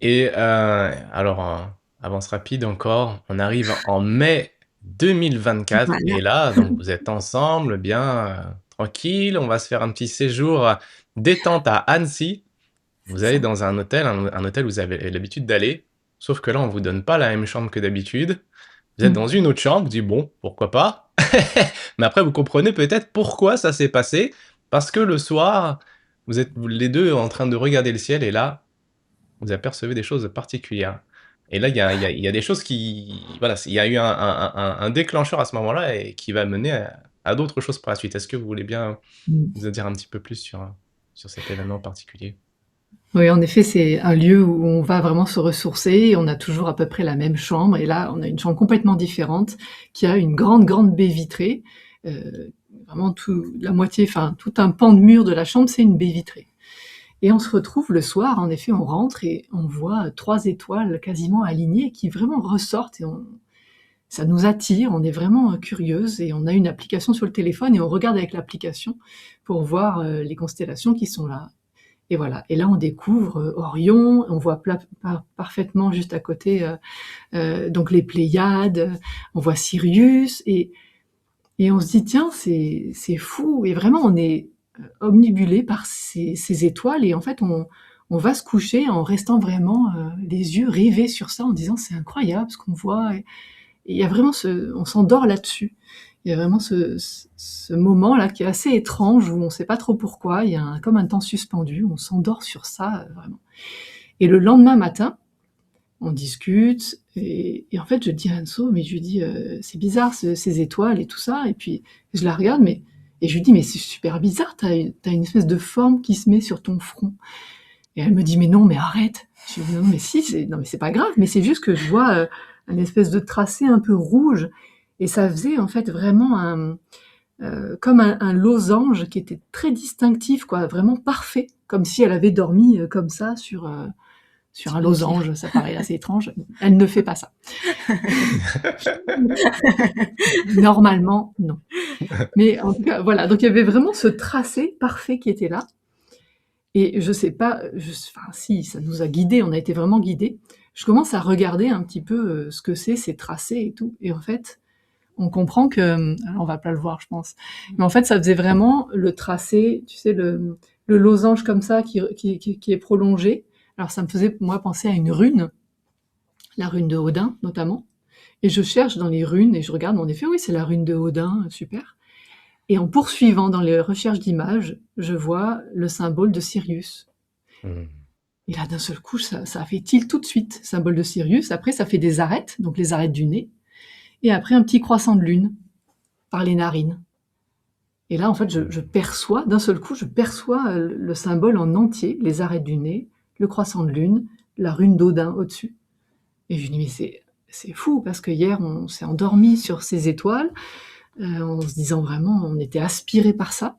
Speaker 3: Et alors, avance rapide encore, on arrive en mai 2024,
Speaker 1: Voilà.
Speaker 3: et là, donc vous êtes ensemble, bien tranquille, on va se faire un petit séjour détente à Annecy. Vous allez dans un hôtel, un hôtel où vous avez l'habitude d'aller, sauf que là, on vous donne pas la même chambre que d'habitude. Vous êtes dans une autre chambre, vous dites bon, pourquoi pas. Mais après, vous comprenez peut-être pourquoi ça s'est passé, parce que le soir, vous êtes les deux en train de regarder le ciel, et là, vous apercevez des choses particulières. Et là, il y a des choses qui... Voilà, il y a eu un déclencheur à ce moment-là, et qui va mener à d'autres choses par la suite. Est-ce que vous voulez bien nous en dire un petit peu plus sur cet événement particulier?
Speaker 2: Oui, en effet, c'est un lieu où on va vraiment se ressourcer. On a toujours à peu près la même chambre, et là, on a une chambre complètement différente qui a une grande, grande baie vitrée. Vraiment la moitié, enfin tout un pan de mur de la chambre, c'est une baie vitrée. Et on se retrouve le soir, en effet, on rentre et on voit 3 étoiles quasiment alignées qui vraiment ressortent, et ça nous attire, on est vraiment curieuse, et on a une application sur le téléphone et on regarde avec l'application pour voir les constellations qui sont là. Et voilà, et là on découvre Orion, on voit parfaitement juste à côté donc les Pléiades, on voit Sirius, et on se dit tiens, c'est fou, et vraiment on est omnibulé par ces étoiles, et en fait on va se coucher en restant vraiment les yeux rivés sur ça, en disant c'est incroyable ce qu'on voit, et il y a vraiment on s'endort là-dessus. Il y a vraiment ce moment-là qui est assez étrange, où on ne sait pas trop pourquoi, il y a comme un temps suspendu, on s'endort sur ça, vraiment. Et le lendemain matin, on discute, et en fait je dis à Anso, mais je lui dis c'est bizarre ces étoiles et tout ça, et puis je la regarde, et je lui dis mais c'est super bizarre, t'as une espèce de forme qui se met sur ton front. Et elle me dit mais non, mais arrête. Je lui dis non mais si, non mais c'est pas grave, mais c'est juste que je vois un espèce de tracé un peu rouge, et ça faisait en fait vraiment comme un losange qui était très distinctif, quoi, vraiment parfait, comme si elle avait dormi comme ça sur un losange. Ça paraît assez étrange. Elle ne fait pas ça. Normalement, non. Mais en tout cas, voilà. Donc il y avait vraiment ce tracé parfait qui était là. Et je sais pas, enfin si, ça nous a guidés, on a été vraiment guidés. Je commence à regarder un petit peu ce que c'est, ces tracés et tout. Et en fait, on comprend que, alors on va pas le voir, je pense, mais en fait, ça faisait vraiment le tracé, tu sais, le losange comme ça qui est prolongé. Alors ça me faisait, moi, penser à une rune, la rune de Odin, notamment. Et je cherche dans les runes et je regarde, en effet, oui, c'est la rune de Odin, super. Et en poursuivant dans les recherches d'images, je vois le symbole de Sirius. Et là, d'un seul coup, ça fait tilt tout de suite, symbole de Sirius. Après, ça fait des arêtes, donc les arêtes du nez. Et après, un petit croissant de lune par les narines. Et là, en fait, je perçois, d'un seul coup, je perçois le symbole en entier, les arêtes du nez, le croissant de lune, la rune d'Odin au-dessus. Et je dis, mais c'est fou, parce que hier, on s'est endormi sur ces étoiles, en se disant vraiment, on était aspiré par ça.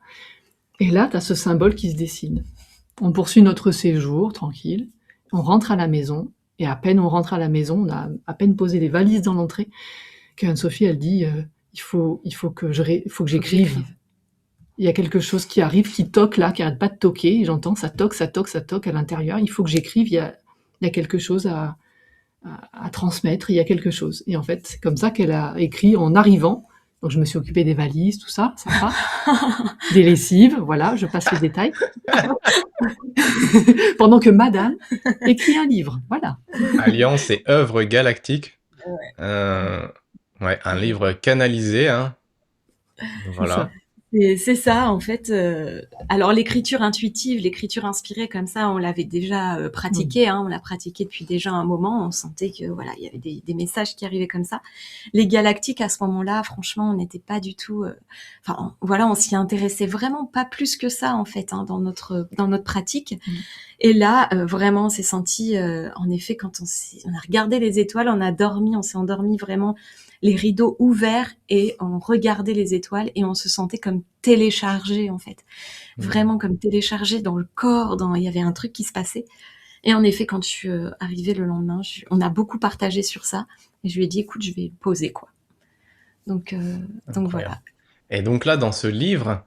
Speaker 2: Et là, tu as ce symbole qui se dessine. On poursuit notre séjour, tranquille. On rentre à la maison. Et à peine on rentre à la maison, on a à peine posé les valises dans l'entrée, qu'Anne-Sophie, elle dit, il faut que j'écrive. Il y a quelque chose qui arrive, qui toque là, qui arrête pas de toquer. Et j'entends, ça toque à l'intérieur. Il faut que j'écrive. Il y a quelque chose à transmettre. Il y a quelque chose. Et en fait, c'est comme ça qu'elle a écrit en arrivant. Donc, je me suis occupée des valises, tout ça, sympa. Des lessives, voilà, je passe les détails. Pendant que madame écrit un livre, voilà.
Speaker 3: Alliance et œuvre galactique. Ouais, un livre canalisé, hein. Voilà.
Speaker 1: C'est ça, en fait. Alors, l'écriture intuitive, l'écriture inspirée, comme ça, on l'avait déjà pratiqué. On l'a pratiqué depuis déjà un moment. On sentait que voilà, il y avait des messages qui arrivaient comme ça. Les galactiques, à ce moment-là, franchement, on n'était pas du tout. Enfin, voilà, on s'y intéressait vraiment pas plus que ça, en fait, dans notre pratique. Et là, vraiment, on s'est senti, en effet, quand on a regardé les étoiles, on s'est endormi vraiment les rideaux ouverts et on regardait les étoiles et on se sentait comme téléchargé, en fait. Vraiment comme téléchargé dans le corps, il y avait un truc qui se passait. Et en effet, quand je suis arrivée le lendemain, on a beaucoup partagé sur ça et je lui ai dit, écoute, je vais poser, quoi. Donc voilà.
Speaker 3: Et donc là, dans ce livre,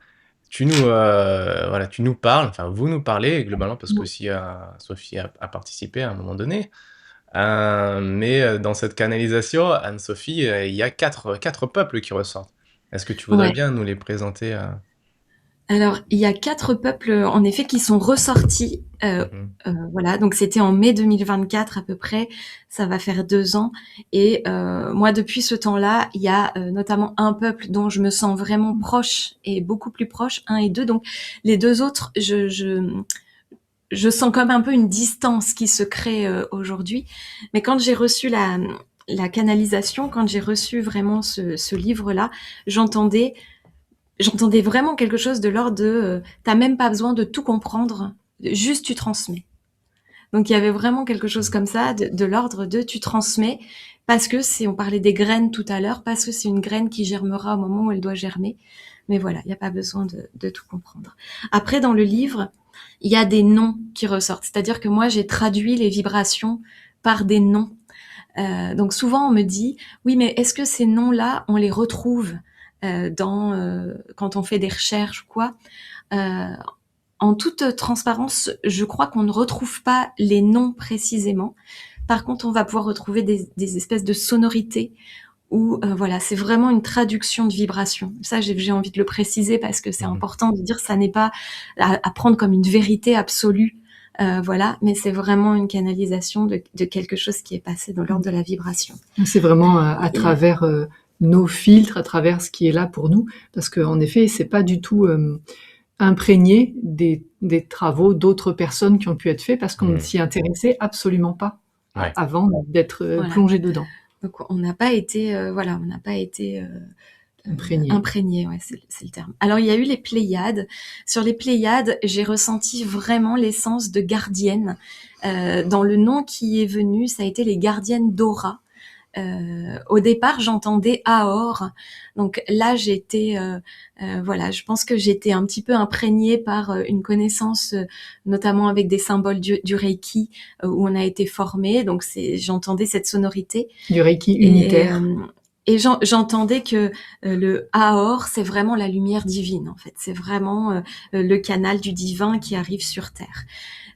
Speaker 3: tu nous parles, enfin vous nous parlez globalement, parce que aussi Sophie a participé à un moment donné, mais dans cette canalisation, Anne-Sophie, il y a quatre peuples qui ressortent. Est-ce que tu voudrais bien nous les présenter
Speaker 1: Alors, il y a 4 peuples, en effet, qui sont ressortis. Voilà, donc c'était en mai 2024 à peu près. Ça va faire 2 ans. Et moi, depuis ce temps-là, il y a notamment un peuple dont je me sens vraiment proche et beaucoup plus proche, 1 et 2. Donc, les 2 autres, je sens comme un peu une distance qui se crée aujourd'hui. Mais quand j'ai reçu la canalisation, quand j'ai reçu vraiment ce livre-là, j'entendais vraiment quelque chose de l'ordre de t'as même pas besoin de tout comprendre, juste tu transmets. Donc il y avait vraiment quelque chose comme ça, de l'ordre de tu transmets, parce que on parlait des graines tout à l'heure, parce que c'est une graine qui germera au moment où elle doit germer. Mais voilà, il n'y a pas besoin de tout comprendre. Après, dans le livre, il y a des noms qui ressortent. C'est-à-dire que moi, j'ai traduit les vibrations par des noms. Donc souvent, on me dit, oui, mais est-ce que ces noms-là, on les retrouve quand on fait des recherches ou quoi? En toute transparence, je crois qu'on ne retrouve pas les noms précisément. Par contre, on va pouvoir retrouver des espèces de sonorités où voilà, c'est vraiment une traduction de vibrations. Ça, j'ai envie de le préciser parce que c'est important de dire que ça n'est pas à prendre comme une vérité absolue, voilà, mais c'est vraiment une canalisation de quelque chose qui est passé dans l'ordre de la vibration.
Speaker 2: C'est vraiment à travers nos filtres, à travers ce qui est là pour nous, parce qu'en effet, c'est pas du tout imprégné des travaux d'autres personnes qui ont pu être faits, parce qu'on ne s'y intéressait absolument pas avant d'être plongé dedans.
Speaker 1: Donc on n'a pas été, imprégné, ouais, c'est le terme. Alors il y a eu les Pléiades. Sur les Pléiades, j'ai ressenti vraiment l'essence de gardienne. Dans le nom qui est venu, ça a été les gardiennes d'Aura. Au départ, j'entendais Aor. Donc là, j'étais, je pense que j'étais un petit peu imprégnée par une connaissance, notamment avec des symboles du Reiki, où on a été formé. Donc j'entendais cette sonorité.
Speaker 2: Du Reiki unitaire.
Speaker 1: Et j'entendais que le Aor, c'est vraiment la lumière divine, en fait. C'est vraiment le canal du divin qui arrive sur Terre.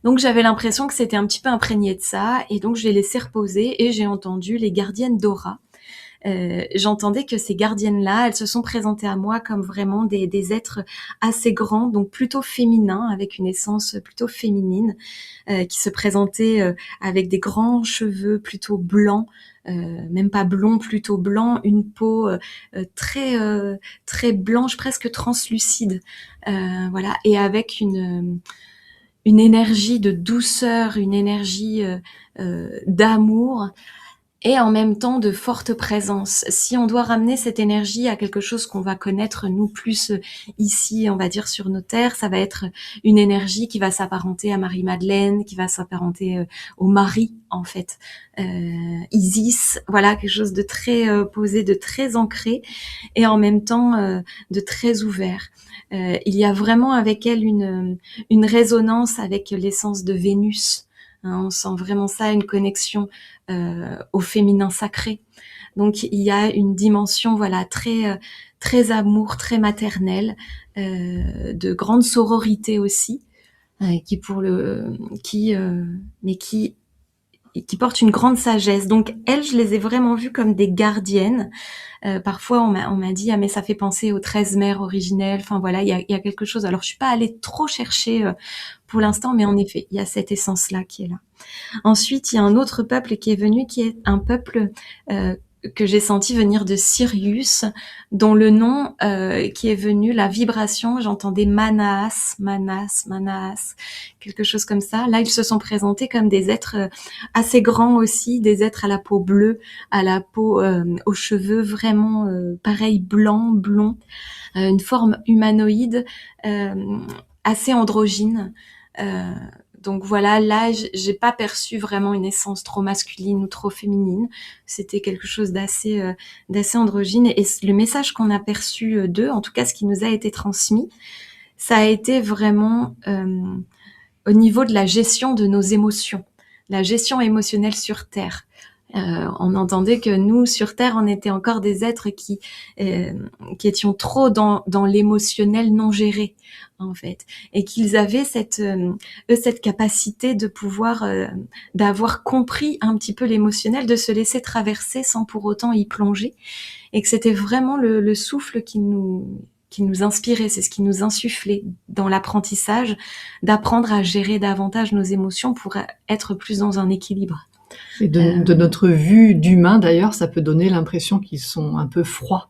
Speaker 1: Donc j'avais l'impression que c'était un petit peu imprégné de ça, et donc je l'ai laissé reposer et j'ai entendu les gardiennes d'Aura. j'entendais que ces gardiennes-là, elles se sont présentées à moi comme vraiment des êtres assez grands, donc plutôt féminins, avec une essence plutôt féminine, qui se présentaient avec des grands cheveux plutôt blancs, même pas blond, plutôt blanc, une peau très blanche, presque translucide, voilà, et avec une énergie de douceur, une énergie d'amour, et en même temps de forte présence. Si on doit ramener cette énergie à quelque chose qu'on va connaître, nous, plus ici, on va dire, sur nos terres, ça va être une énergie qui va s'apparenter à Marie-Madeleine, qui va s'apparenter au Marie, en fait. Isis, voilà, quelque chose de très posé, de très ancré, et en même temps de très ouvert. Il y a vraiment avec elle une résonance avec l'essence de Vénus. Hein, on sent vraiment ça, une connexion au féminin sacré. Donc il y a une dimension voilà très amour, très maternelle, de grande sororité aussi, qui pour le mais qui porte une grande sagesse. Donc elles, je les ai vraiment vues comme des gardiennes. Parfois on m'a dit ah mais ça fait penser aux 13 mères originelles. Enfin voilà, il y a quelque chose. Alors je suis pas allée trop chercher pour l'instant, mais en effet, il y a cette essence là qui est là. Ensuite, il y a un autre peuple qui est venu, qui est un peuple que j'ai senti venir de Sirius, dont le nom qui est venu, la vibration, j'entendais Manas, Manas, Manas, quelque chose comme ça. Là, ils se sont présentés comme des êtres assez grands aussi, des êtres à la peau bleue, à la peau, aux cheveux vraiment pareil, blanc, blond, une forme humanoïde assez androgyne. Donc voilà, là, j'ai pas perçu vraiment une essence trop masculine ou trop féminine. C'était quelque chose d'assez androgyne. Et le message qu'on a perçu d'eux, en tout cas ce qui nous a été transmis, ça a été vraiment au niveau de la gestion de nos émotions, la gestion émotionnelle sur Terre. On entendait que nous, sur Terre, on était encore des êtres qui étions trop dans l'émotionnel non géré, en fait, et qu'ils avaient cette capacité de pouvoir, d'avoir compris un petit peu l'émotionnel, de se laisser traverser sans pour autant y plonger, et que c'était vraiment le souffle qui nous inspirait, c'est ce qui nous insufflait dans l'apprentissage, d'apprendre à gérer davantage nos émotions pour être plus dans un équilibre.
Speaker 2: Et de notre vue d'humain, d'ailleurs, ça peut donner l'impression qu'ils sont un peu froids,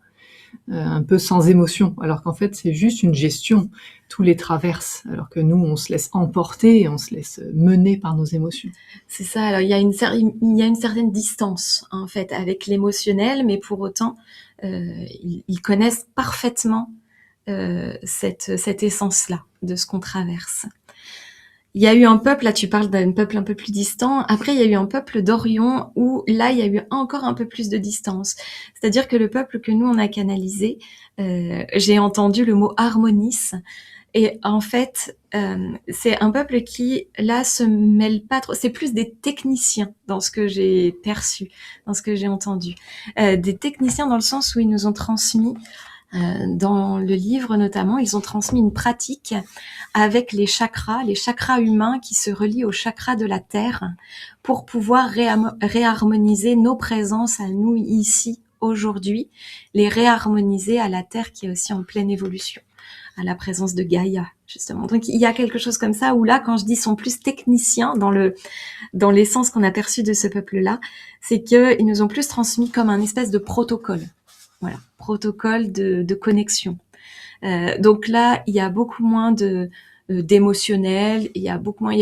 Speaker 2: un peu sans émotion, alors qu'en fait, c'est juste une gestion. Tous les traversent, alors que nous, on se laisse emporter, on se laisse mener par nos émotions.
Speaker 1: C'est ça. Alors, il y a une certaine distance, en fait, avec l'émotionnel, mais pour autant, ils connaissent parfaitement cette essence-là de ce qu'on traverse. Il y a eu un peuple, là tu parles d'un peuple un peu plus distant, après il y a eu un peuple d'Orion où là il y a eu encore un peu plus de distance. C'est-à-dire que le peuple que nous on a canalisé, j'ai entendu le mot harmonis, et en fait c'est un peuple qui là se mêle pas trop, c'est plus des techniciens dans ce que j'ai perçu, dans ce que j'ai entendu. Des techniciens dans le sens où ils nous ont transmis dans le livre notamment, ils ont transmis une pratique avec les chakras humains qui se relient aux chakras de la Terre pour pouvoir réharmoniser nos présences à nous ici, aujourd'hui, les réharmoniser à la Terre qui est aussi en pleine évolution, à la présence de Gaïa, justement. Donc il y a quelque chose comme ça où là, quand je dis sont plus techniciens dans l'essence qu'on a perçue de ce peuple-là, c'est qu'ils nous ont plus transmis comme un espèce de protocole. Voilà, protocole de connexion. Donc là, il y a beaucoup moins d'émotionnel, il y a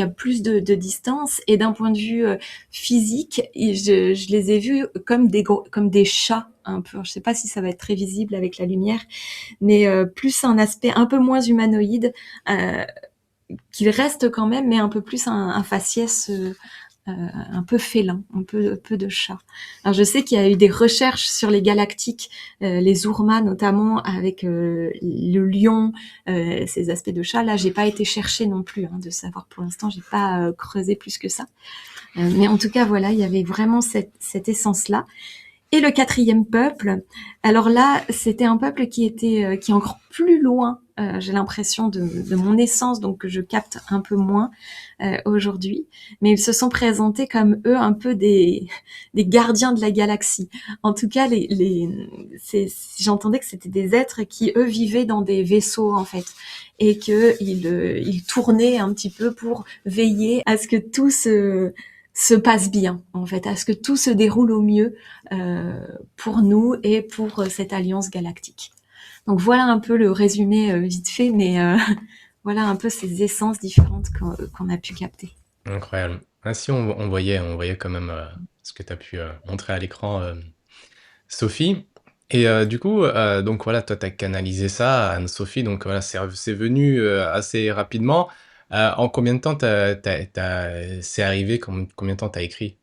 Speaker 1: plus de distance, et d'un point de vue physique, je les ai vus comme des chats un peu. Je sais pas si ça va être très visible avec la lumière, mais plus un aspect un peu moins humanoïde, qu'il reste quand même, mais un peu plus un faciès un peu félin, un peu de chat. Alors je sais qu'il y a eu des recherches sur les galactiques, les Urma notamment, avec le lion, ces aspects de chat. Là, j'ai pas été chercher non plus de savoir pour l'instant. J'ai pas creusé plus que ça. Mais en tout cas, voilà, il y avait vraiment cette essence-là. Et le quatrième peuple, alors là, c'était un peuple qui est encore plus loin j'ai l'impression de mon essence, donc que je capte un peu moins aujourd'hui. Mais ils se sont présentés comme eux un peu des gardiens de la galaxie. En tout cas, j'entendais que c'était des êtres qui eux vivaient dans des vaisseaux en fait, et que ils tournaient un petit peu pour veiller à ce que tout se passe bien, en fait, à ce que tout se déroule au mieux pour nous et pour cette alliance galactique. Donc voilà un peu le résumé vite fait, mais voilà un peu ces essences différentes qu'on a pu capter.
Speaker 3: Incroyable. Ainsi, on voyait quand même ce que tu as pu montrer à l'écran, Sophie. Et du coup, donc voilà, toi, tu as canalisé ça, Anne-Sophie, donc voilà, c'est venu assez rapidement. En combien de temps c'est arrivé, combien de temps tu as écrit?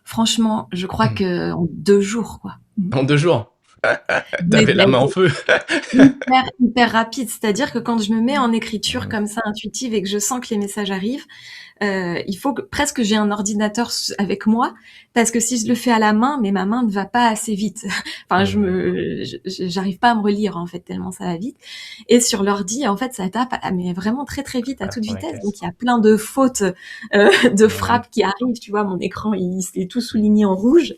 Speaker 1: Franchement, je crois que en 2 jours, quoi.
Speaker 3: En 2 jours?
Speaker 1: Mais
Speaker 3: T'avais
Speaker 1: ça
Speaker 3: la
Speaker 1: a
Speaker 3: main en
Speaker 1: été
Speaker 3: feu.
Speaker 1: hyper rapide. C'est-à-dire que quand je me mets en écriture comme ça intuitive et que je sens que les messages arrivent, il faut que presque j'ai un ordinateur avec moi parce que si je le fais à la main, mais ma main ne va pas assez vite. Enfin, j'arrive pas à me relire en fait tellement ça va vite. Et sur l'ordi, en fait, ça tape mais vraiment très très vite à
Speaker 3: À
Speaker 1: toute
Speaker 3: fond la
Speaker 1: vitesse.
Speaker 3: caisse.
Speaker 1: Donc il y a plein de fautes de frappes qui arrivent. Tu vois, mon écran il est tout souligné en rouge.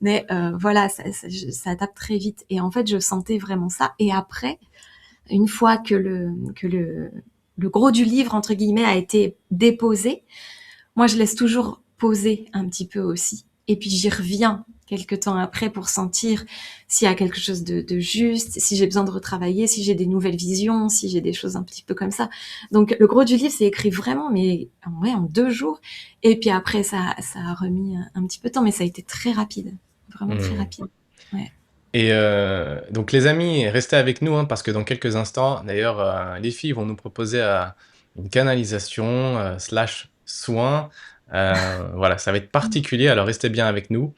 Speaker 1: Mais voilà, ça tape très vite. Et en fait, je sentais vraiment ça. Et après, une fois que le gros du livre, entre guillemets, a été déposé, moi, je laisse toujours poser un petit peu aussi. Et puis, j'y reviens quelques temps après pour sentir s'il y a quelque chose de juste, si j'ai besoin de retravailler, si j'ai des nouvelles visions, si j'ai des choses un petit peu comme ça. Donc, le gros du livre, c'est écrit vraiment, mais en 2 jours. Et puis après, ça a remis un petit peu de temps, mais ça a été très rapide. Vraiment très rapide. Ouais.
Speaker 3: Et donc les amis, restez avec nous, hein, parce que dans quelques instants, d'ailleurs, les filles vont nous proposer une canalisation slash soin. Voilà, ça va être particulier, alors restez bien avec nous.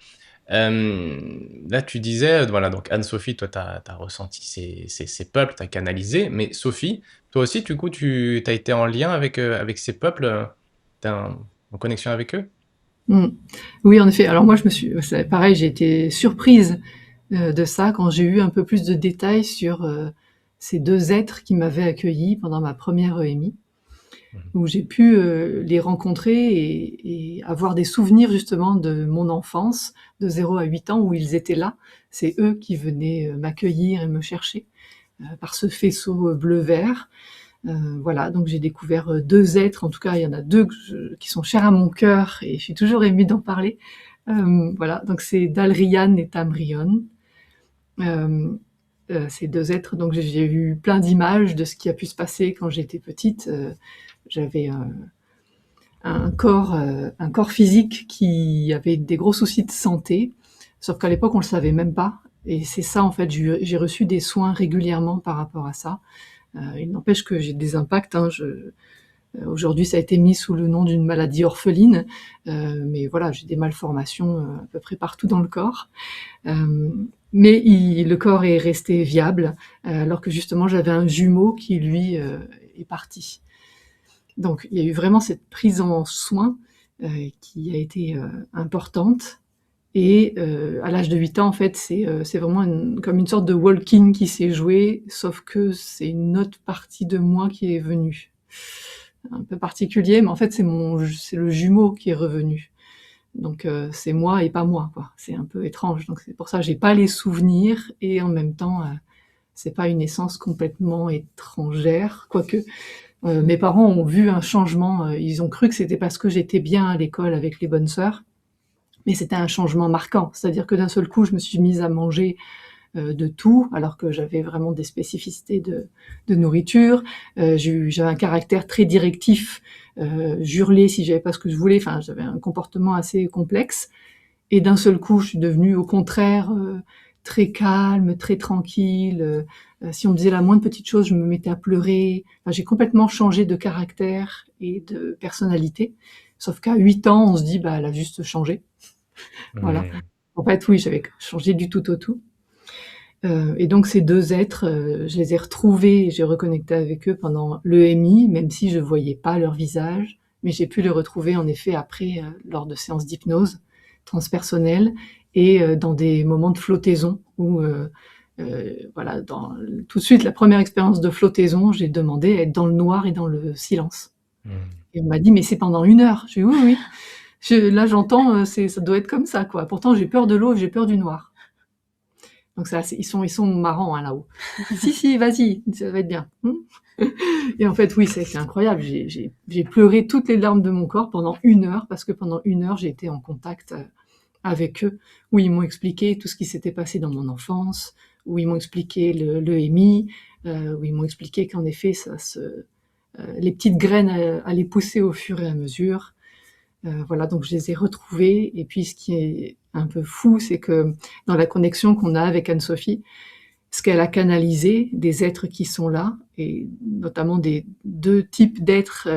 Speaker 3: Là, tu disais, voilà, donc Anne-Sophie, toi, tu as ressenti ces peuples, tu as canalisé, mais Sophie, toi aussi, du coup, tu as été en lien avec ces peuples, tu en connexion avec eux?
Speaker 2: Mm. Oui, en effet. Alors moi, c'est pareil, j'ai été surprise de ça quand j'ai eu un peu plus de détails sur ces 2 êtres qui m'avaient accueilli pendant ma première EMI, où j'ai pu les rencontrer et avoir des souvenirs justement de mon enfance, de 0 à 8 ans, où ils étaient là. C'est eux qui venaient m'accueillir et me chercher par ce faisceau bleu-vert. Voilà, donc j'ai découvert 2 êtres, en tout cas il y en a 2 qui sont chers à mon cœur et je suis toujours émue d'en parler. Voilà, donc c'est Dalrian et Tamrion. Ces 2 êtres, donc j'ai eu plein d'images de ce qui a pu se passer quand j'étais petite. J'avais un corps physique qui avait des gros soucis de santé, sauf qu'à l'époque on le savait même pas. Et c'est ça en fait, j'ai reçu des soins régulièrement par rapport à ça. Il n'empêche que j'ai des impacts. Aujourd'hui, ça a été mis sous le nom d'une maladie orpheline, mais voilà, j'ai des malformations à peu près partout dans le corps. Mais le corps est resté viable, alors que justement j'avais un jumeau qui lui est parti. Donc il y a eu vraiment cette prise en soin qui a été importante. Et à l'âge de 8 ans, en fait, c'est vraiment comme une sorte de walk-in qui s'est joué, sauf que c'est une autre partie de moi qui est venue. Un peu particulier, mais en fait, c'est le jumeau qui est revenu. Donc c'est moi et pas moi, quoi. C'est un peu étrange. Donc c'est pour ça que j'ai pas les souvenirs et en même temps, c'est pas une essence complètement étrangère, quoique. Mes parents ont vu un changement. Ils ont cru que c'était parce que j'étais bien à l'école avec les bonnes sœurs. Mais c'était un changement marquant, c'est-à-dire que d'un seul coup, je me suis mise à manger de tout, alors que j'avais vraiment des spécificités de nourriture. J'avais un caractère très directif, j'hurlais si j'avais pas ce que je voulais. Enfin, j'avais un comportement assez complexe. Et d'un seul coup, je suis devenue au contraire très calme, très tranquille. Si on me disait la moindre petite chose, je me mettais à pleurer. Enfin, j'ai complètement changé de caractère et de personnalité. Sauf qu'à 8 ans, on se dit, bah, elle a juste changé. Voilà. En fait, oui, j'avais changé du tout au tout. Et donc ces 2 êtres, je les ai retrouvés et j'ai reconnecté avec eux pendant l'EMI, même si je voyais pas leur visage, mais j'ai pu les retrouver en effet après, lors de séances d'hypnose transpersonnelle et dans des moments de flottaison où Voilà, tout de suite, la première expérience de flottaison, j'ai demandé à être dans le noir et dans le silence. Et on m'a dit: «Mais c'est pendant 1 heure». J'ai dit: «Oui, oui». Là, j'entends, ça doit être comme ça, quoi. Pourtant, j'ai peur de l'eau, j'ai peur du noir. Donc ils sont marrants, hein, là-haut. Si, si, vas-y, ça va être bien. Et en fait, oui, c'est incroyable. J'ai pleuré toutes les larmes de mon corps pendant 1 heure, parce que pendant 1 heure, j'ai été en contact avec eux, où ils m'ont expliqué tout ce qui s'était passé dans mon enfance, où ils m'ont expliqué le EMI, où ils m'ont expliqué qu'en effet, les petites graines allaient pousser au fur et à mesure. Voilà, donc je les ai retrouvés. Et puis, ce qui est un peu fou, c'est que dans la connexion qu'on a avec Anne-Sophie, ce qu'elle a canalisé des êtres qui sont là, et notamment des 2 types d'êtres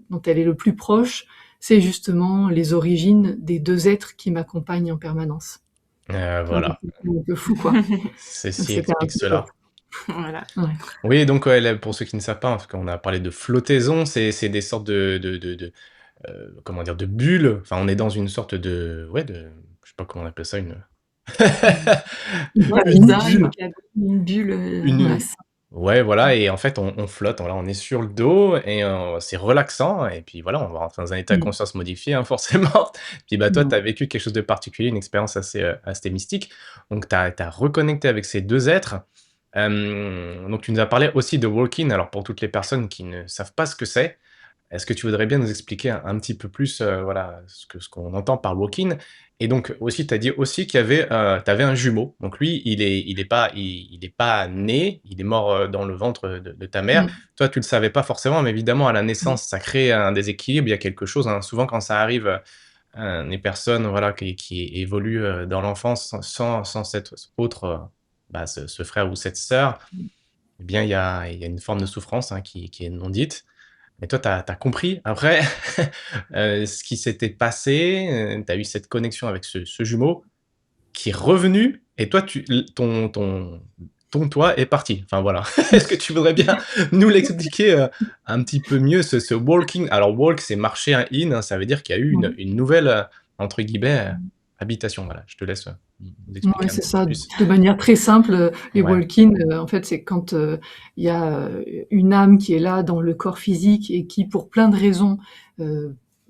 Speaker 2: dont elle est le plus proche, c'est justement les origines des 2 êtres qui m'accompagnent en permanence.
Speaker 3: Voilà,
Speaker 2: C'est un peu fou, quoi.
Speaker 3: ceci
Speaker 2: C'était un
Speaker 3: explique
Speaker 2: peu
Speaker 3: cela.
Speaker 1: Voilà.
Speaker 2: ouais.
Speaker 3: Oui, donc pour ceux qui ne savent pas, parce qu'on a parlé de flottaison, c'est des sortes comment dire? De bulles. Enfin, on est dans une sorte je sais pas comment on appelle ça,
Speaker 2: Une
Speaker 1: Ouais,
Speaker 3: une
Speaker 1: bizarre,
Speaker 2: cabine.
Speaker 1: une bulle,
Speaker 3: une
Speaker 1: masse.
Speaker 3: ouais, voilà, et en fait, on flotte, voilà, on est sur le dos et c'est relaxant, et puis voilà, on va rentrer dans un état de
Speaker 2: Mmh.
Speaker 3: conscience modifié, hein, forcément. Puis, bah, toi, tu
Speaker 2: Mmh.
Speaker 3: as vécu quelque chose de particulier, une expérience assez mystique. Donc tu as reconnecté avec ces 2 êtres. Donc tu nous as parlé aussi de walk-in. Alors pour toutes les personnes qui ne savent pas ce que c'est, est-ce que tu voudrais bien nous expliquer un petit peu plus, voilà, ce qu'on entend par walk-in? Et donc aussi, tu as dit aussi qu'il y avait, tu avais un jumeau. Donc lui, il est pas né, il est mort, dans le ventre de ta mère.
Speaker 2: Mmh.
Speaker 3: Toi, tu le savais pas forcément, mais évidemment à la
Speaker 2: Mmh.
Speaker 3: naissance, ça crée un déséquilibre, il y a quelque chose, hein. Souvent quand ça arrive, les personnes, voilà, qui évoluent, dans l'enfance sans cet autre, bah, ce frère ou cette sœur, eh bien il y a une forme de souffrance, hein, qui est non dite. Mais toi, tu as compris après, ce qui s'était passé, tu as eu cette connexion avec ce jumeau qui est revenu, et toi tu l ton toi est parti. Enfin voilà. Est-ce que tu voudrais bien nous l'expliquer, un petit peu mieux, ce walking? Alors walk, c'est marcher, un in, hein, ça veut dire qu'il y a eu
Speaker 2: Ouais.
Speaker 3: une nouvelle, entre guillemets, «habitation». Voilà, je te laisse, nous
Speaker 2: Ouais,
Speaker 3: expliquer un
Speaker 2: c'est
Speaker 3: petit peu
Speaker 2: ça.
Speaker 3: plus.
Speaker 2: De manière très simple, les
Speaker 3: Ouais.
Speaker 2: walk-in, en fait, c'est quand, il y a, une âme qui est là dans le corps physique et qui, pour plein de raisons,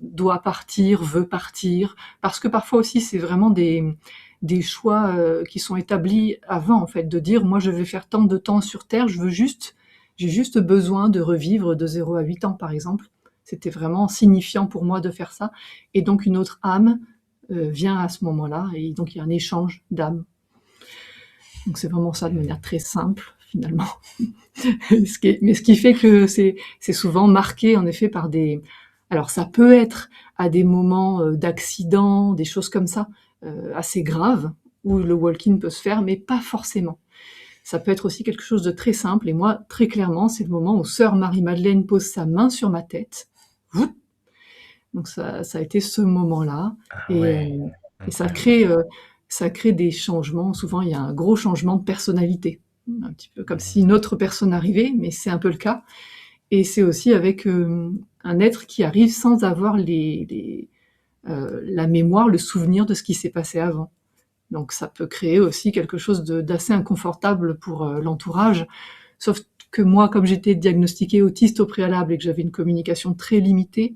Speaker 2: doit partir, veut partir. Parce que parfois aussi, c'est vraiment des choix, qui sont établis avant, en fait, de dire: «Moi, je vais faire tant de temps sur terre, j'ai juste besoin de revivre de 0 à 8 ans», par exemple. C'était vraiment signifiant pour moi de faire ça. Et donc une autre âme vient à ce moment-là, et donc il y a un échange d'âmes. Donc c'est vraiment ça, de manière très simple, finalement. Ce qui fait que c'est souvent marqué, en effet, par des... Alors ça peut être à des moments d'accident, des choses comme ça, assez graves, où le walk-in peut se faire, mais pas forcément. Ça peut être aussi quelque chose de très simple, et moi, très clairement, c'est le moment où sœur Marie-Madeleine pose sa main sur ma tête. Donc ça a été ce moment-là,
Speaker 3: Ah
Speaker 2: et,
Speaker 3: ouais,
Speaker 2: et
Speaker 3: incroyable.
Speaker 2: ça crée des changements. Souvent, il y a un gros changement de personnalité, un petit peu comme si une
Speaker 3: Mmh.
Speaker 2: autre personne arrivait, mais c'est un peu le cas. Et c'est aussi avec un être qui arrive sans avoir la mémoire, le souvenir de ce qui s'est passé avant. Donc ça peut créer aussi quelque chose d'assez inconfortable pour l'entourage. Sauf que moi, comme j'étais diagnostiquée autiste au préalable et que j'avais une communication très limitée,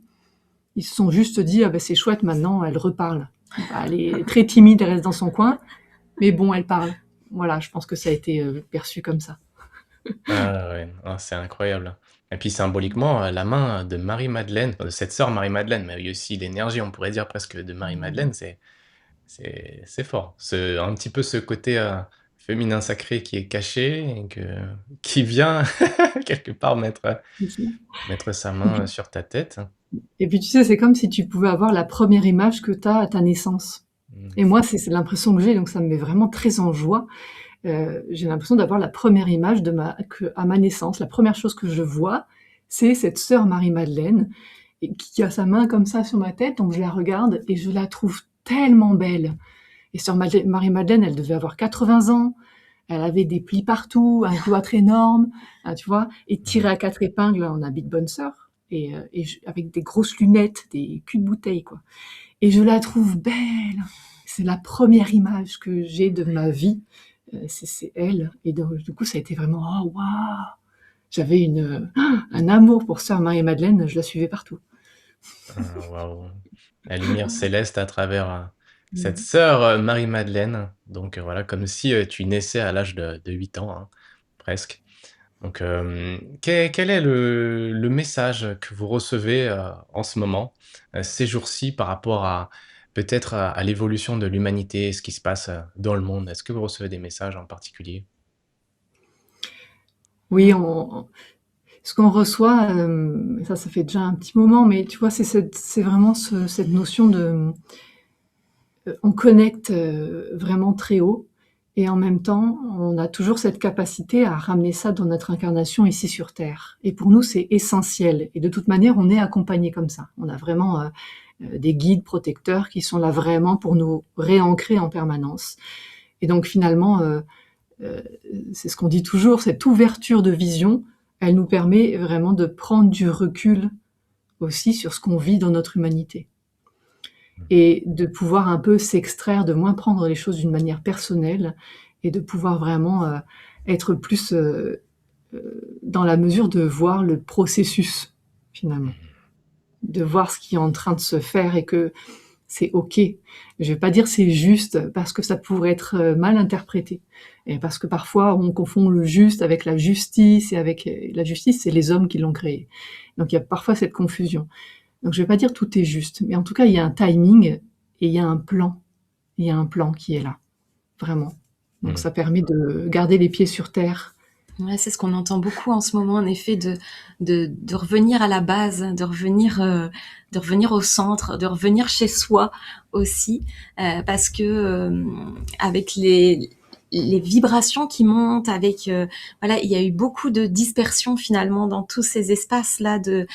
Speaker 2: ils se sont juste dit: ah ben c'est chouette, maintenant elle reparle. Bah, elle est très timide, elle reste dans son coin, mais bon, elle parle. Voilà, je pense que ça a été perçu comme ça.
Speaker 3: Ah ouais, ah, c'est incroyable. Et puis symboliquement, la main de Marie-Madeleine, enfin de cette sœur Marie-Madeleine, mais il y a aussi l'énergie, on pourrait dire presque, de Marie-Madeleine, c'est fort. Un petit peu ce côté, féminin sacré qui est caché et qui vient quelque part mettre sa
Speaker 2: Et
Speaker 3: main,
Speaker 2: puis,
Speaker 3: sur ta tête.
Speaker 2: tu sais, c'est comme si tu pouvais avoir la première image que tu as à ta naissance.
Speaker 3: Mmh.
Speaker 2: Et moi, c'est l'impression que j'ai, donc ça me met vraiment très en joie. J'ai l'impression d'avoir la première image à ma naissance. La première chose que je vois, c'est cette sœur Marie-Madeleine, et qui a sa main comme ça sur ma tête, donc je la regarde et je la trouve tellement belle. Et sœur Marie-Madeleine, elle devait avoir 80 ans, elle avait des plis partout, un cloître énorme, tu vois, et tirée à 4 épingles en habit de bonne sœur, avec des grosses lunettes, des culs de bouteille, quoi. Et je la trouve belle. C'est la première image que j'ai de ma vie c'est elle. Et donc, du coup, ça a été vraiment, oh, waouh! J'avais un amour pour sœur Marie-Madeleine, je la suivais partout.
Speaker 3: Waouh. La lumière céleste à travers cette
Speaker 1: Mmh.
Speaker 3: sœur Marie-Madeleine. Donc voilà, comme si tu naissais à l'âge de 8 ans, hein, presque. Donc, quel est le message que vous recevez en ce moment, ces jours-ci, par rapport à peut-être à l'évolution de l'humanité, ce qui se passe dans le monde? Est-ce que vous recevez des messages en particulier?
Speaker 2: Oui, ce qu'on reçoit, ça fait déjà un petit moment, mais tu vois, c'est vraiment cette notion de, on connecte vraiment très haut, et en même temps, on a toujours cette capacité à ramener ça dans notre incarnation ici sur Terre. Et pour nous, c'est essentiel. Et de toute manière, on est accompagné comme ça. On a vraiment des guides protecteurs qui sont là vraiment pour nous réancrer en permanence. Et donc finalement, c'est ce qu'on dit toujours, cette ouverture de vision, elle nous permet vraiment de prendre du recul aussi sur ce qu'on vit dans notre humanité. Et de pouvoir un peu s'extraire, de moins prendre les choses d'une manière personnelle, et de pouvoir vraiment être plus dans la mesure de voir le processus, finalement. De voir ce qui est en train de se faire et que c'est OK. Je vais pas dire c'est juste, parce que ça pourrait être mal interprété. Et parce que parfois, on confond le juste avec la justice, et avec la justice, c'est les hommes qui l'ont créée. Donc il y a parfois cette confusion. Donc je vais pas dire tout est juste, mais en tout cas, il y a un timing et il y a un plan. Il y a un plan qui est là, vraiment. Donc
Speaker 3: Mmh.
Speaker 2: ça permet de garder les pieds sur terre.
Speaker 1: Ouais, c'est ce qu'on entend beaucoup en ce moment, en effet, de revenir à la base, de revenir au centre, de revenir chez soi aussi, parce que avec les vibrations qui montent, avec voilà, il y a eu beaucoup de dispersion finalement dans tous ces espaces-là du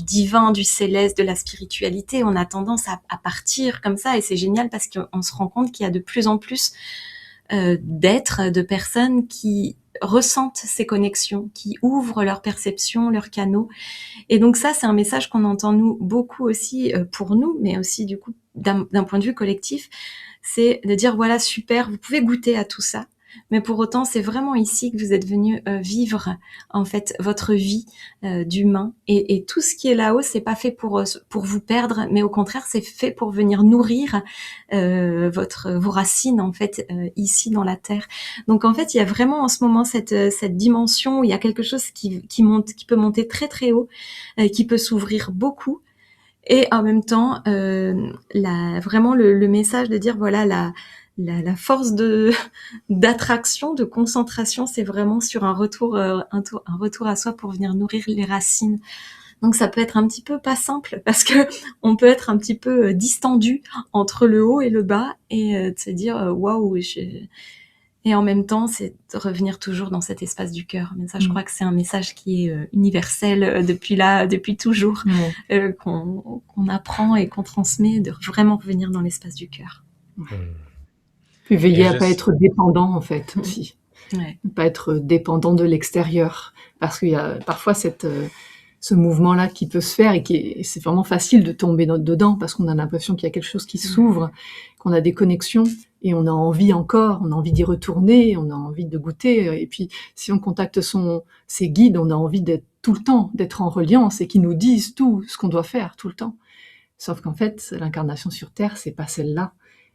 Speaker 1: divin, du céleste, de la spiritualité. On a tendance à partir comme ça, et c'est génial parce qu'on se rend compte qu'il y a de plus en plus d'êtres, de personnes qui ressentent ces connexions, qui ouvrent leur perception, leurs canaux. Et donc ça, c'est un message qu'on entend nous beaucoup aussi pour nous, mais aussi du coup d'un point de vue collectif, c'est de dire voilà, super, vous pouvez goûter à tout ça, mais pour autant, c'est vraiment ici que vous êtes venu vivre en fait votre vie d'humain, et tout ce qui est là-haut, c'est pas fait pour vous perdre, mais au contraire, c'est fait pour venir nourrir vos racines en fait ici dans la terre. Donc en fait, il y a vraiment en ce moment cette dimension où il y a quelque chose qui monte, qui peut monter très très haut, qui peut s'ouvrir beaucoup. Et en même temps, vraiment le message de dire voilà, la force d'attraction, de concentration, c'est vraiment sur un retour à soi pour venir nourrir les racines. Donc ça peut être un petit peu pas simple, parce que on peut être un petit peu distendu entre le haut et le bas, et de se dire waouh, et en même temps, c'est de revenir toujours dans cet espace du cœur. Mais ça, je crois que c'est un message qui est universel depuis toujours, qu'on apprend et qu'on transmet, de vraiment revenir dans l'espace du cœur.
Speaker 3: Mmh.
Speaker 2: Puis veiller
Speaker 3: Et
Speaker 2: à
Speaker 3: je
Speaker 2: pas être dépendant, en fait, aussi.
Speaker 1: Ouais.
Speaker 2: Pas être dépendant de l'extérieur. Parce qu'il y a parfois ce mouvement-là qui peut se faire, et c'est vraiment facile de tomber dedans, parce qu'on a l'impression qu'il y a quelque chose qui s'ouvre, qu'on a des connexions, et on a envie d'y retourner, on a envie de goûter. Et puis, si on contacte ses guides, on a envie d'être tout le temps, d'être en reliance, et qu'ils nous disent tout ce qu'on doit faire tout le temps. Sauf qu'en fait, l'incarnation sur Terre, c'est pas celle-là.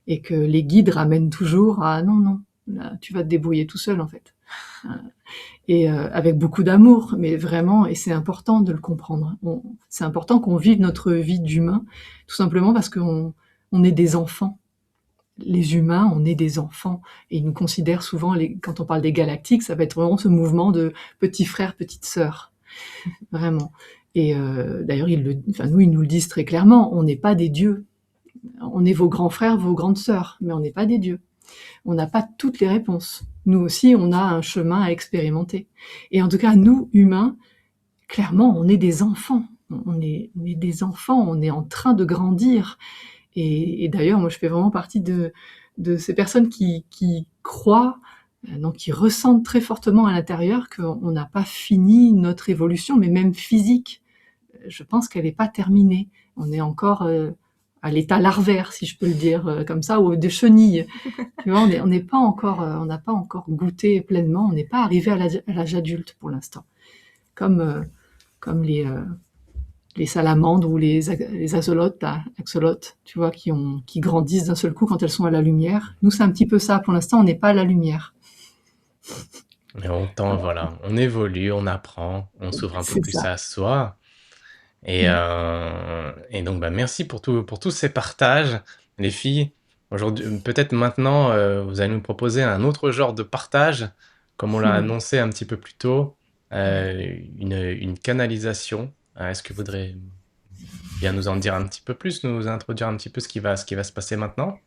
Speaker 2: Et que les guides ramènent toujours à non, là, tu vas te débrouiller tout seul, en fait. Et avec beaucoup d'amour, mais vraiment, et c'est important de le comprendre. C'est important qu'on vive notre vie d'humain, tout simplement parce qu'on est des enfants. Les humains, on est des enfants, et ils nous considèrent souvent, quand on parle des galactiques, ça va être vraiment ce mouvement de petits frères, petites sœurs, vraiment. Et d'ailleurs, nous, ils nous le disent très clairement, on n'est pas des dieux. On est vos grands frères, vos grandes sœurs, mais on n'est pas des dieux. On n'a pas toutes les réponses. Nous aussi, on a un chemin à expérimenter. Et en tout cas, nous, humains, clairement, on est des enfants. On est des enfants, on est en train de grandir. Et d'ailleurs, moi, je fais vraiment partie de ces personnes qui croient, donc qui ressentent très fortement à l'intérieur qu'on n'a pas fini notre évolution, mais même physique. Je pense qu'elle n'est pas terminée. On est encore à l'état larvaire, si je peux le dire comme ça, ou de chenilles. Tu vois, on n'est pas encore, on n'a pas encore goûté pleinement, on n'est pas arrivé à l'âge adulte pour l'instant. Comme les salamandres ou les axolotes, tu vois, qui grandissent d'un seul coup quand elles sont à la lumière. Nous, c'est un petit peu ça. Pour l'instant, on n'est pas à la lumière.
Speaker 3: Mais on tend, voilà, on évolue, on apprend, on s'ouvre un peu
Speaker 2: C'est
Speaker 3: plus
Speaker 2: ça.
Speaker 3: à soi. Et donc, bah, merci pour tous ces partages, les filles. Aujourd'hui, peut-être maintenant, vous allez nous proposer un autre genre de partage, comme on l'a annoncé un petit peu plus tôt, une canalisation. Est-ce que vous voudrez bien nous en dire un petit peu plus, nous introduire un petit peu ce qui va se passer maintenant?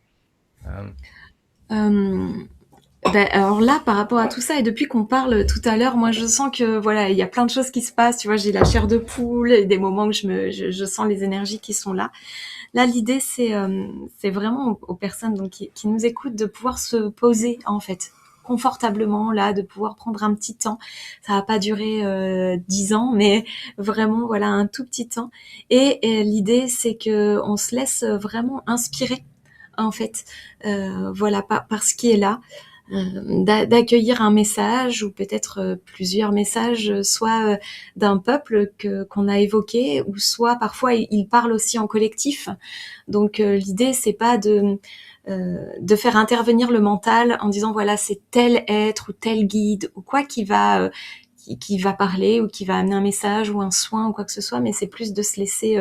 Speaker 1: Alors là, par rapport à tout ça, et depuis qu'on parle tout à l'heure, moi je sens que voilà, il y a plein de choses qui se passent. Tu vois, j'ai la chair de poule, et des moments où je sens les énergies qui sont là. Là, l'idée c'est vraiment aux personnes donc qui nous écoutent de pouvoir se poser en fait confortablement là, de pouvoir prendre un petit temps. Ça va pas durer 10 ans, mais vraiment voilà un tout petit temps. Et l'idée c'est que on se laisse vraiment inspirer en fait, voilà par ce qui est là. D'accueillir un message ou peut-être plusieurs messages, soit d'un peuple qu'on a évoqué, ou soit parfois il parle aussi en collectif. Donc l'idée c'est pas de faire intervenir le mental en disant voilà c'est tel être ou tel guide ou quoi qui va parler ou qui va amener un message ou un soin ou quoi que ce soit, mais c'est plus de se laisser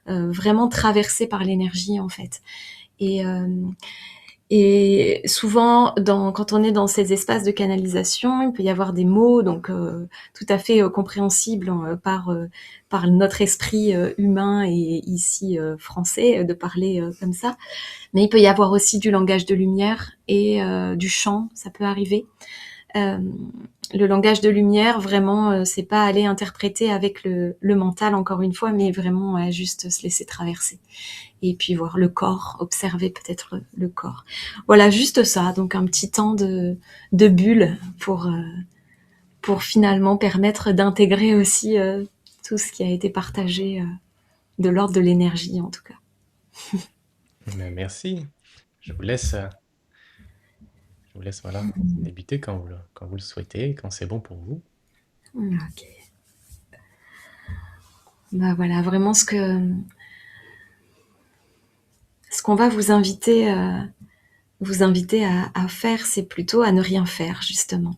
Speaker 1: vraiment traverser par l'énergie en fait. Et et souvent, quand on est dans ces espaces de canalisation, il peut y avoir des mots donc tout à fait compréhensibles par notre esprit humain et ici français de parler comme ça. Mais il peut y avoir aussi du langage de lumière et du chant, ça peut arriver. Euh, le langage de lumière, vraiment, c'est pas aller interpréter avec le mental encore une fois, mais vraiment juste se laisser traverser. Et puis voir le corps, observer peut-être le corps. Voilà, juste ça. Donc un petit temps de bulle pour finalement permettre d'intégrer aussi tout ce qui a été partagé de l'ordre de l'énergie en tout cas.
Speaker 3: Mais merci. Je vous laisse, voilà, débuter quand vous le souhaitez, quand c'est bon pour vous.
Speaker 1: Ok. Bah voilà, vraiment ce qu'on va vous inviter à faire, c'est plutôt à ne rien faire justement.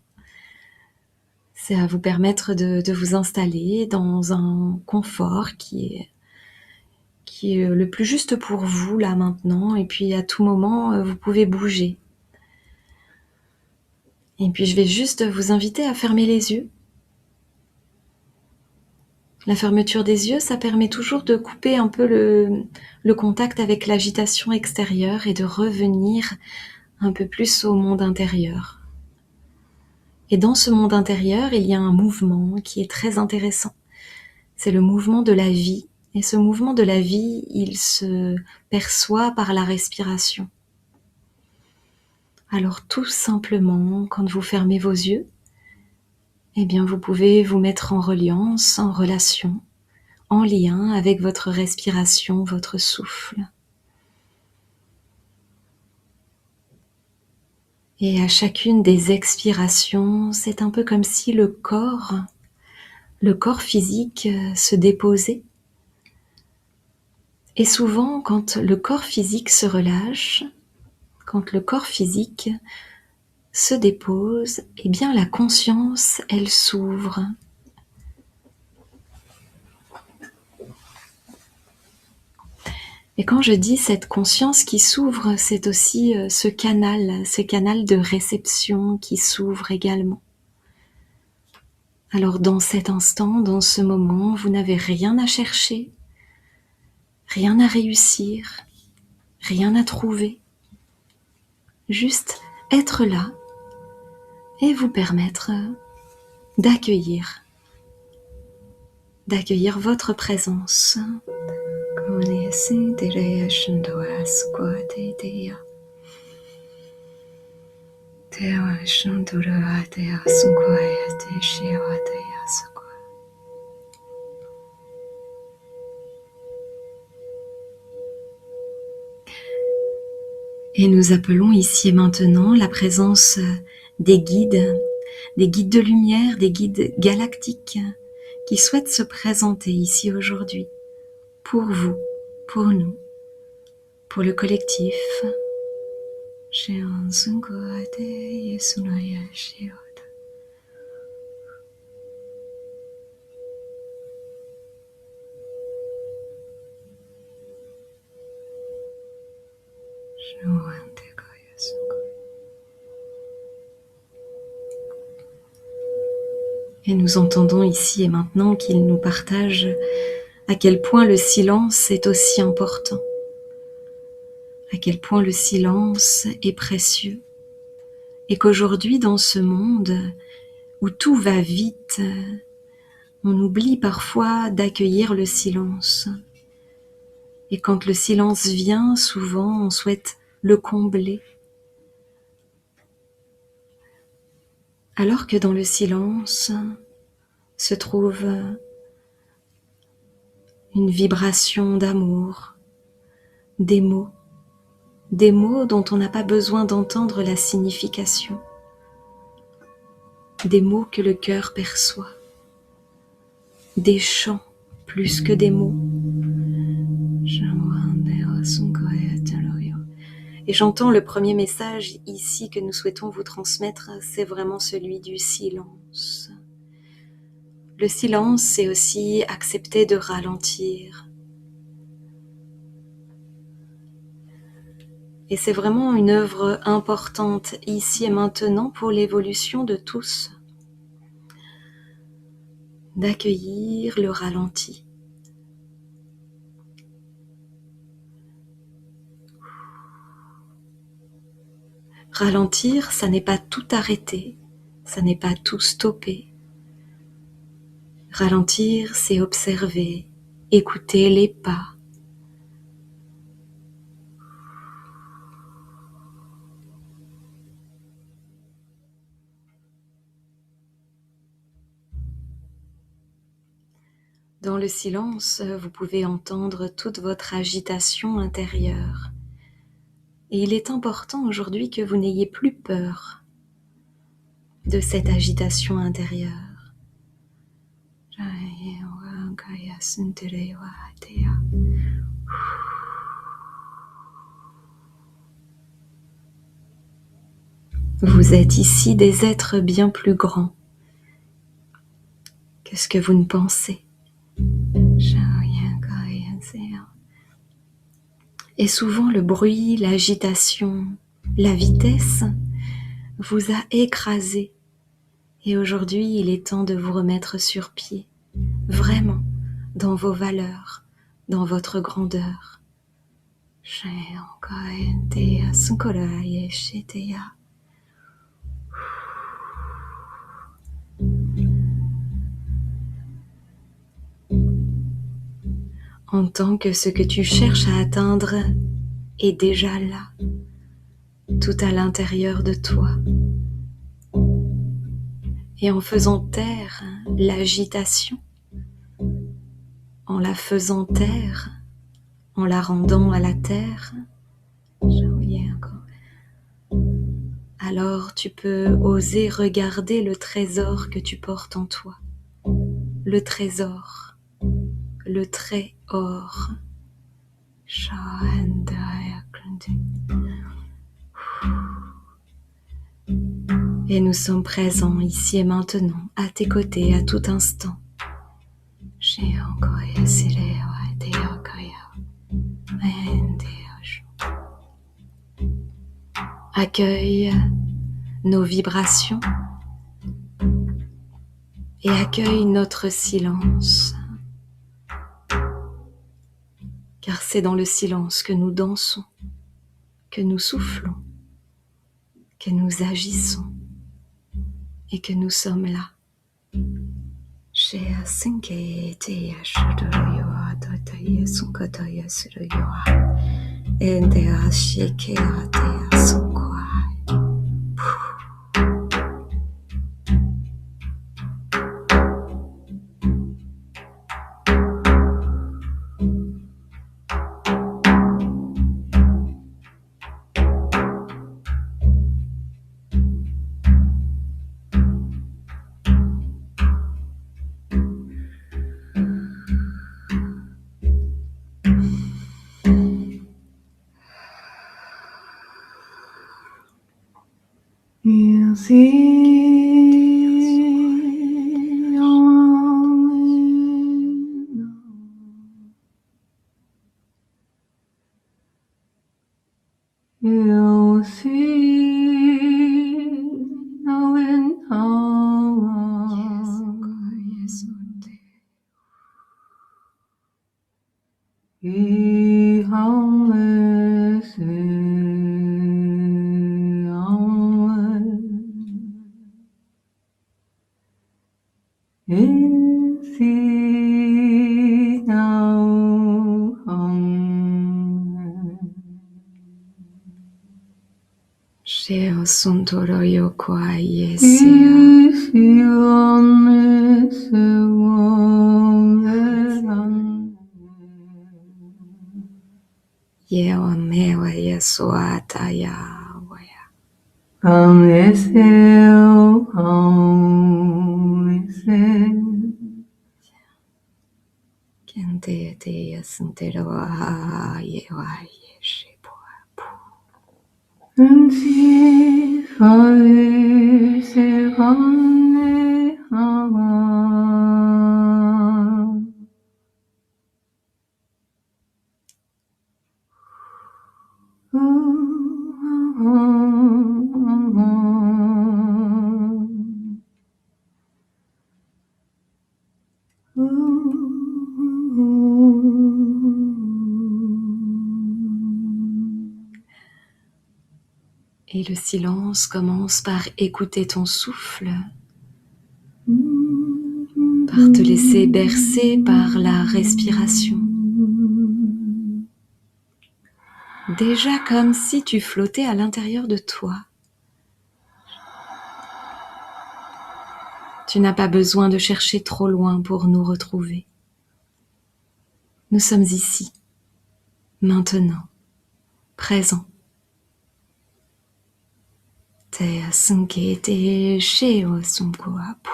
Speaker 1: C'est à vous permettre de vous installer dans un confort qui est le plus juste pour vous là maintenant, et puis à tout moment vous pouvez bouger. Et puis je vais juste vous inviter à fermer les yeux. La fermeture des yeux, ça permet toujours de couper un peu le contact avec l'agitation extérieure et de revenir un peu plus au monde intérieur. Et dans ce monde intérieur, il y a un mouvement qui est très intéressant. C'est le mouvement de la vie. Et ce mouvement de la vie, il se perçoit par la respiration. Alors tout simplement, quand vous fermez vos yeux, eh bien vous pouvez vous mettre en reliance, en relation, en lien avec votre respiration, votre souffle. Et à chacune des expirations, c'est un peu comme si le corps physique se déposait. Et souvent, quand le corps physique se relâche, quand le corps physique se dépose, eh bien la conscience, elle s'ouvre. Et quand je dis cette conscience qui s'ouvre, c'est aussi ce canal de réception qui s'ouvre également. Alors dans cet instant, dans ce moment, vous n'avez rien à chercher, rien à réussir, rien à trouver. Juste être là et vous permettre d'accueillir votre présence. Et nous appelons ici et maintenant la présence des guides de lumière, des guides galactiques qui souhaitent se présenter ici aujourd'hui pour vous, pour nous, pour le collectif. Et nous entendons ici et maintenant qu'il nous partage à quel point le silence est aussi important, à quel point le silence est précieux, et qu'aujourd'hui dans ce monde où tout va vite, on oublie parfois d'accueillir le silence. Et quand le silence vient, souvent on souhaite le combler. Alors que dans le silence se trouve une vibration d'amour, des mots dont on n'a pas besoin d'entendre la signification, des mots que le cœur perçoit, des chants plus que des mots. Et j'entends le premier message ici que nous souhaitons vous transmettre, c'est vraiment celui du silence. Le silence, c'est aussi accepter de ralentir. Et c'est vraiment une œuvre importante ici et maintenant pour l'évolution de tous, d'accueillir le ralenti. Ralentir, ça n'est pas tout arrêter, ça n'est pas tout stopper. Ralentir, c'est observer, écouter les pas. Dans le silence, vous pouvez entendre toute votre agitation intérieure. Et il est important aujourd'hui que vous n'ayez plus peur de cette agitation intérieure. Vous êtes ici des êtres bien plus grands que ce que vous ne pensez. Et souvent le bruit, l'agitation, la vitesse vous a écrasé. Et aujourd'hui, il est temps de vous remettre sur pied, vraiment, dans vos valeurs, dans votre grandeur. Entends que ce que tu cherches à atteindre est déjà là, tout à l'intérieur de toi. Et en faisant taire l'agitation, en la faisant taire, en la rendant à la terre, alors tu peux oser regarder le trésor que tu portes en toi. Le trésor, le très or. Et nous sommes présents ici et maintenant, à tes côtés, à tout instant. Accueille nos vibrations et accueille notre silence. Car c'est dans le silence que nous dansons, que nous soufflons, que nous agissons et que nous sommes là. Sheo Suntoro Yoko Ayesia. Yeo Mewa Yesuata Yahweh. Kente Te Yasuntero Yewa Yeshipo. Et le silence commence par écouter ton souffle, par te laisser bercer par la respiration. Déjà comme si tu flottais à l'intérieur de toi. Tu n'as pas besoin de chercher trop loin pour nous retrouver. Nous sommes ici, maintenant, présents. Te asunke te sheo sunko apu.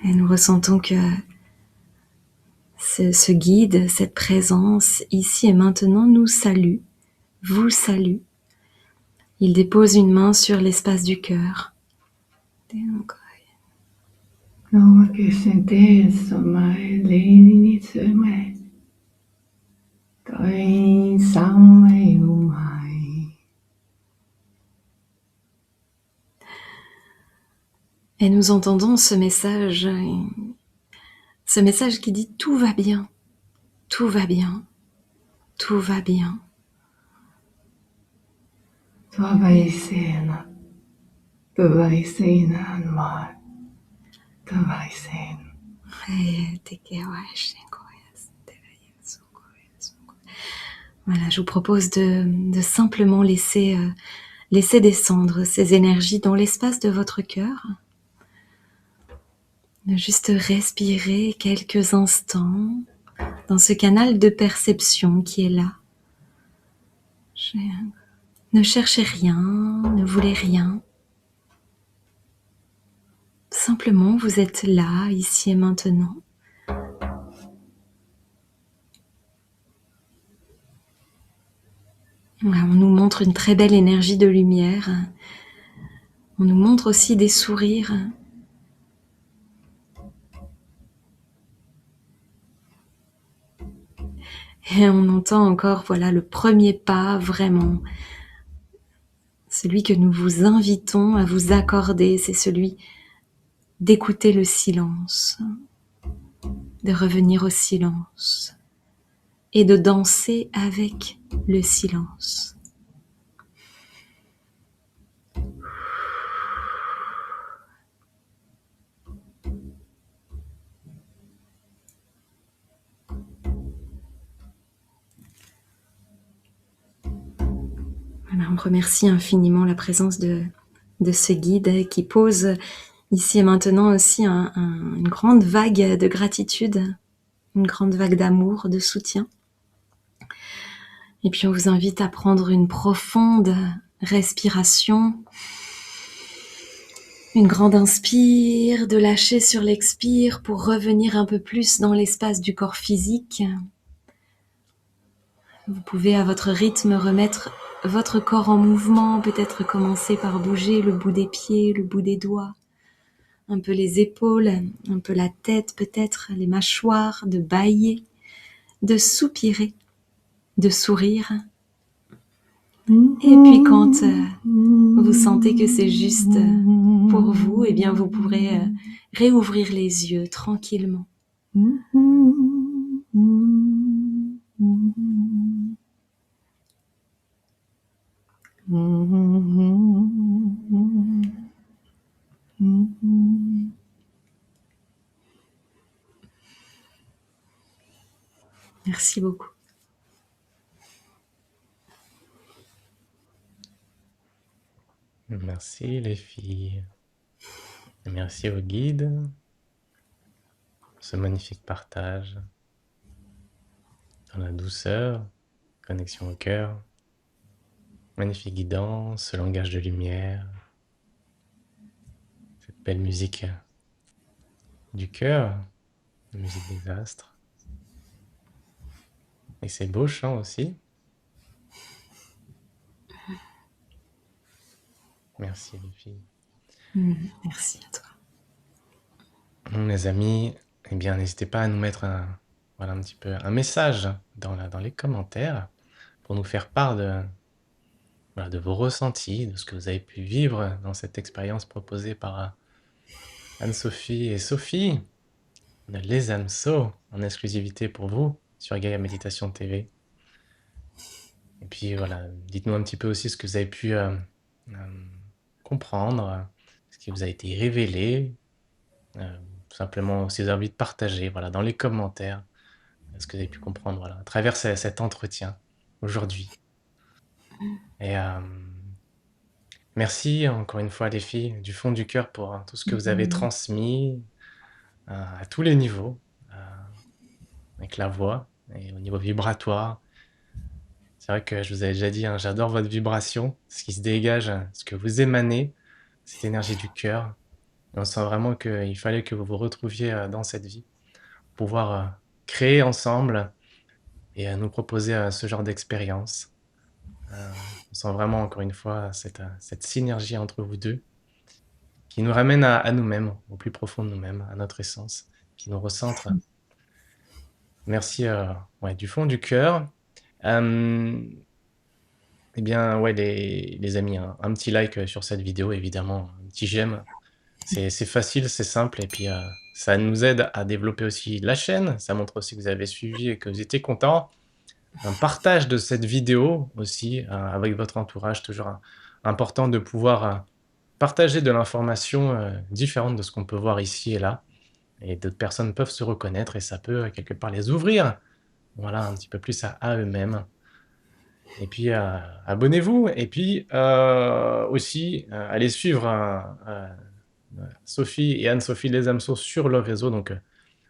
Speaker 1: Et nous ressentons que ce guide, cette présence, ici et maintenant, nous salue, vous salue. Il dépose une main sur l'espace du cœur. Et nous entendons ce message qui dit « Tout va bien, tout va bien, tout va bien ». Voilà, je vous propose de simplement laisser descendre ces énergies dans l'espace de votre cœur. De juste respirer quelques instants dans ce canal de perception qui est là. Ne cherchez rien, ne voulez rien. Simplement, vous êtes là, ici et maintenant. Voilà, on nous montre une très belle énergie de lumière. On nous montre aussi des sourires. Et on entend encore, voilà, le premier pas vraiment. Celui que nous vous invitons à vous accorder, c'est celui d'écouter le silence, de revenir au silence et de danser avec le silence. Voilà, on remercie infiniment la présence de ce guide qui pose ici et maintenant aussi une grande vague de gratitude, une grande vague d'amour, de soutien. Et puis on vous invite à prendre une profonde respiration Une grande inspire, de lâcher sur l'expire pour revenir un peu plus dans l'espace du corps physique. Vous pouvez à votre rythme remettre votre corps en mouvement, peut-être commencer par bouger le bout des pieds, le bout des doigts, un peu les épaules, un peu la tête peut-être, les mâchoires, de bâiller, de soupirer, de sourire. Et puis quand vous sentez que c'est juste pour vous, eh bien vous pourrez réouvrir les yeux tranquillement. Merci beaucoup.
Speaker 3: Merci les filles. Et merci au guide pour ce magnifique partage dans la douceur, connexion au cœur, magnifique guidance, ce langage de lumière, cette belle musique du cœur, la musique des astres, et ces beaux chants aussi. Merci les filles.
Speaker 1: Merci à toi.
Speaker 3: Les amis, eh bien n'hésitez pas à nous mettre un petit peu un message dans les commentaires pour nous faire part de vos ressentis, de ce que vous avez pu vivre dans cette expérience proposée par Anne-Sophie et Sophie de Les Hameçaux en exclusivité pour vous sur Gaïa Méditation TV. Et puis voilà, dites-nous un petit peu aussi ce que vous avez pu comprendre, ce qui vous a été révélé, tout simplement si vous avez envie de partager dans les commentaires ce que vous avez pu comprendre à travers cet entretien aujourd'hui. Et merci encore une fois les filles du fond du cœur pour tout ce que vous avez transmis à tous les niveaux, avec la voix et au niveau vibratoire. C'est vrai que je vous avais déjà dit, j'adore votre vibration, ce qui se dégage, ce que vous émanez, cette énergie du cœur. Et on sent vraiment qu'il fallait que vous vous retrouviez dans cette vie, pour pouvoir créer ensemble et nous proposer ce genre d'expérience. On sent vraiment, encore une fois, cette synergie entre vous deux qui nous ramène à nous-mêmes, au plus profond de nous-mêmes, à notre essence, qui nous recentre. Merci du fond du cœur. Eh bien, les amis, un petit like sur cette vidéo, évidemment, un petit j'aime. C'est facile, c'est simple, et puis ça nous aide à développer aussi la chaîne. Ça montre aussi que vous avez suivi et que vous étiez contents. Un partage de cette vidéo aussi avec votre entourage, toujours important de pouvoir partager de l'information différente de ce qu'on peut voir ici et là. Et d'autres personnes peuvent se reconnaître et ça peut quelque part les ouvrir un petit peu plus à eux-mêmes. Et puis abonnez-vous et puis aussi allez suivre Sophie et Anne-Sophie Les Hameçaux sur leur réseau. Donc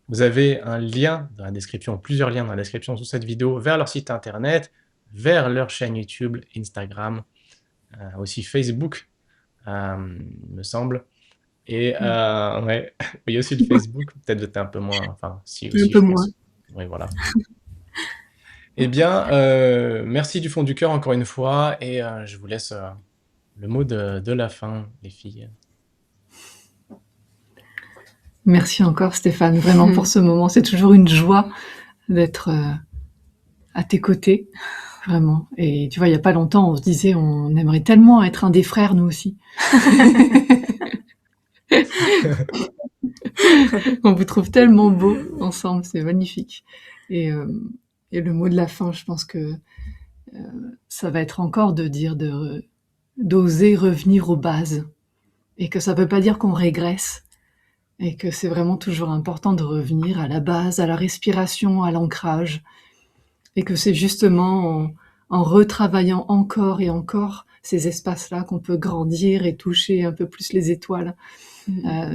Speaker 3: vous avez un lien dans la description, plusieurs liens dans la description sous cette vidéo vers leur site internet, vers leur chaîne YouTube, Instagram, aussi Facebook, me semble. Et oui, aussi le Facebook, peut-être j'étais un peu moins, enfin si aussi,
Speaker 2: Un peu
Speaker 3: je
Speaker 2: moins.
Speaker 3: pense. Oui, voilà. Eh bien, merci du fond du cœur encore une fois, et je vous laisse le mot de la fin, les filles.
Speaker 2: Merci encore Stéphane, vraiment pour ce moment. C'est toujours une joie d'être à tes côtés, vraiment. Et tu vois, il n'y a pas longtemps, on se disait, on aimerait tellement être un des frères, nous aussi. On vous trouve tellement beaux ensemble, c'est magnifique. Et le mot de la fin, je pense que ça va être encore de dire d'oser revenir aux bases. Et que ça ne veut pas dire qu'on régresse. Et que c'est vraiment toujours important de revenir à la base, à la respiration, à l'ancrage. Et que c'est justement en retravaillant encore et encore ces espaces-là qu'on peut grandir et toucher un peu plus les étoiles.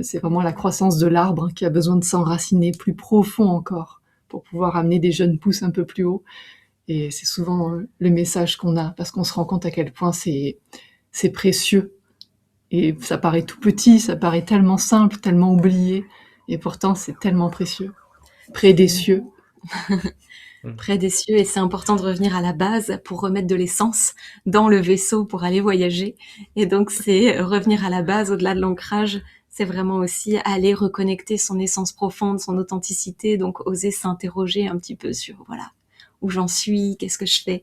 Speaker 2: C'est vraiment la croissance de l'arbre qui a besoin de s'enraciner plus profond encore pour pouvoir amener des jeunes pousses un peu plus haut. Et c'est souvent le message qu'on a, parce qu'on se rend compte à quel point c'est précieux Et ça paraît tout petit, ça paraît tellement simple, tellement oublié, et pourtant c'est tellement précieux. Près des cieux.
Speaker 1: Près des cieux, et c'est important de revenir à la base pour remettre de l'essence dans le vaisseau pour aller voyager. Et donc c'est revenir à la base, au-delà de l'ancrage, c'est vraiment aussi aller reconnecter son essence profonde, son authenticité, donc oser s'interroger un petit peu sur voilà où j'en suis, qu'est-ce que je fais.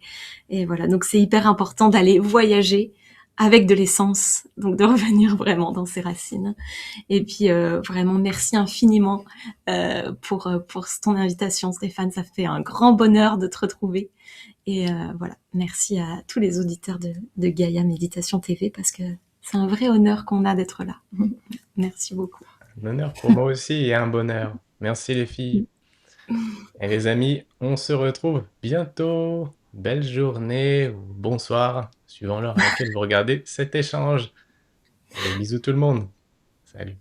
Speaker 1: Et voilà, donc c'est hyper important d'aller voyager avec de l'essence, donc de revenir vraiment dans ses racines. Et puis vraiment merci infiniment pour ton invitation, Stéphane. Ça fait un grand bonheur de te retrouver. Et voilà, merci à tous les auditeurs de Gaïa Méditation TV parce que c'est un vrai honneur qu'on a d'être là. Merci beaucoup.
Speaker 3: Un honneur pour moi aussi et un bonheur. Merci les filles. Et les amis, on se retrouve bientôt. Belle journée ou bonsoir, suivant l'heure à laquelle vous regardez cet échange. Allez, bisous tout le monde. Salut.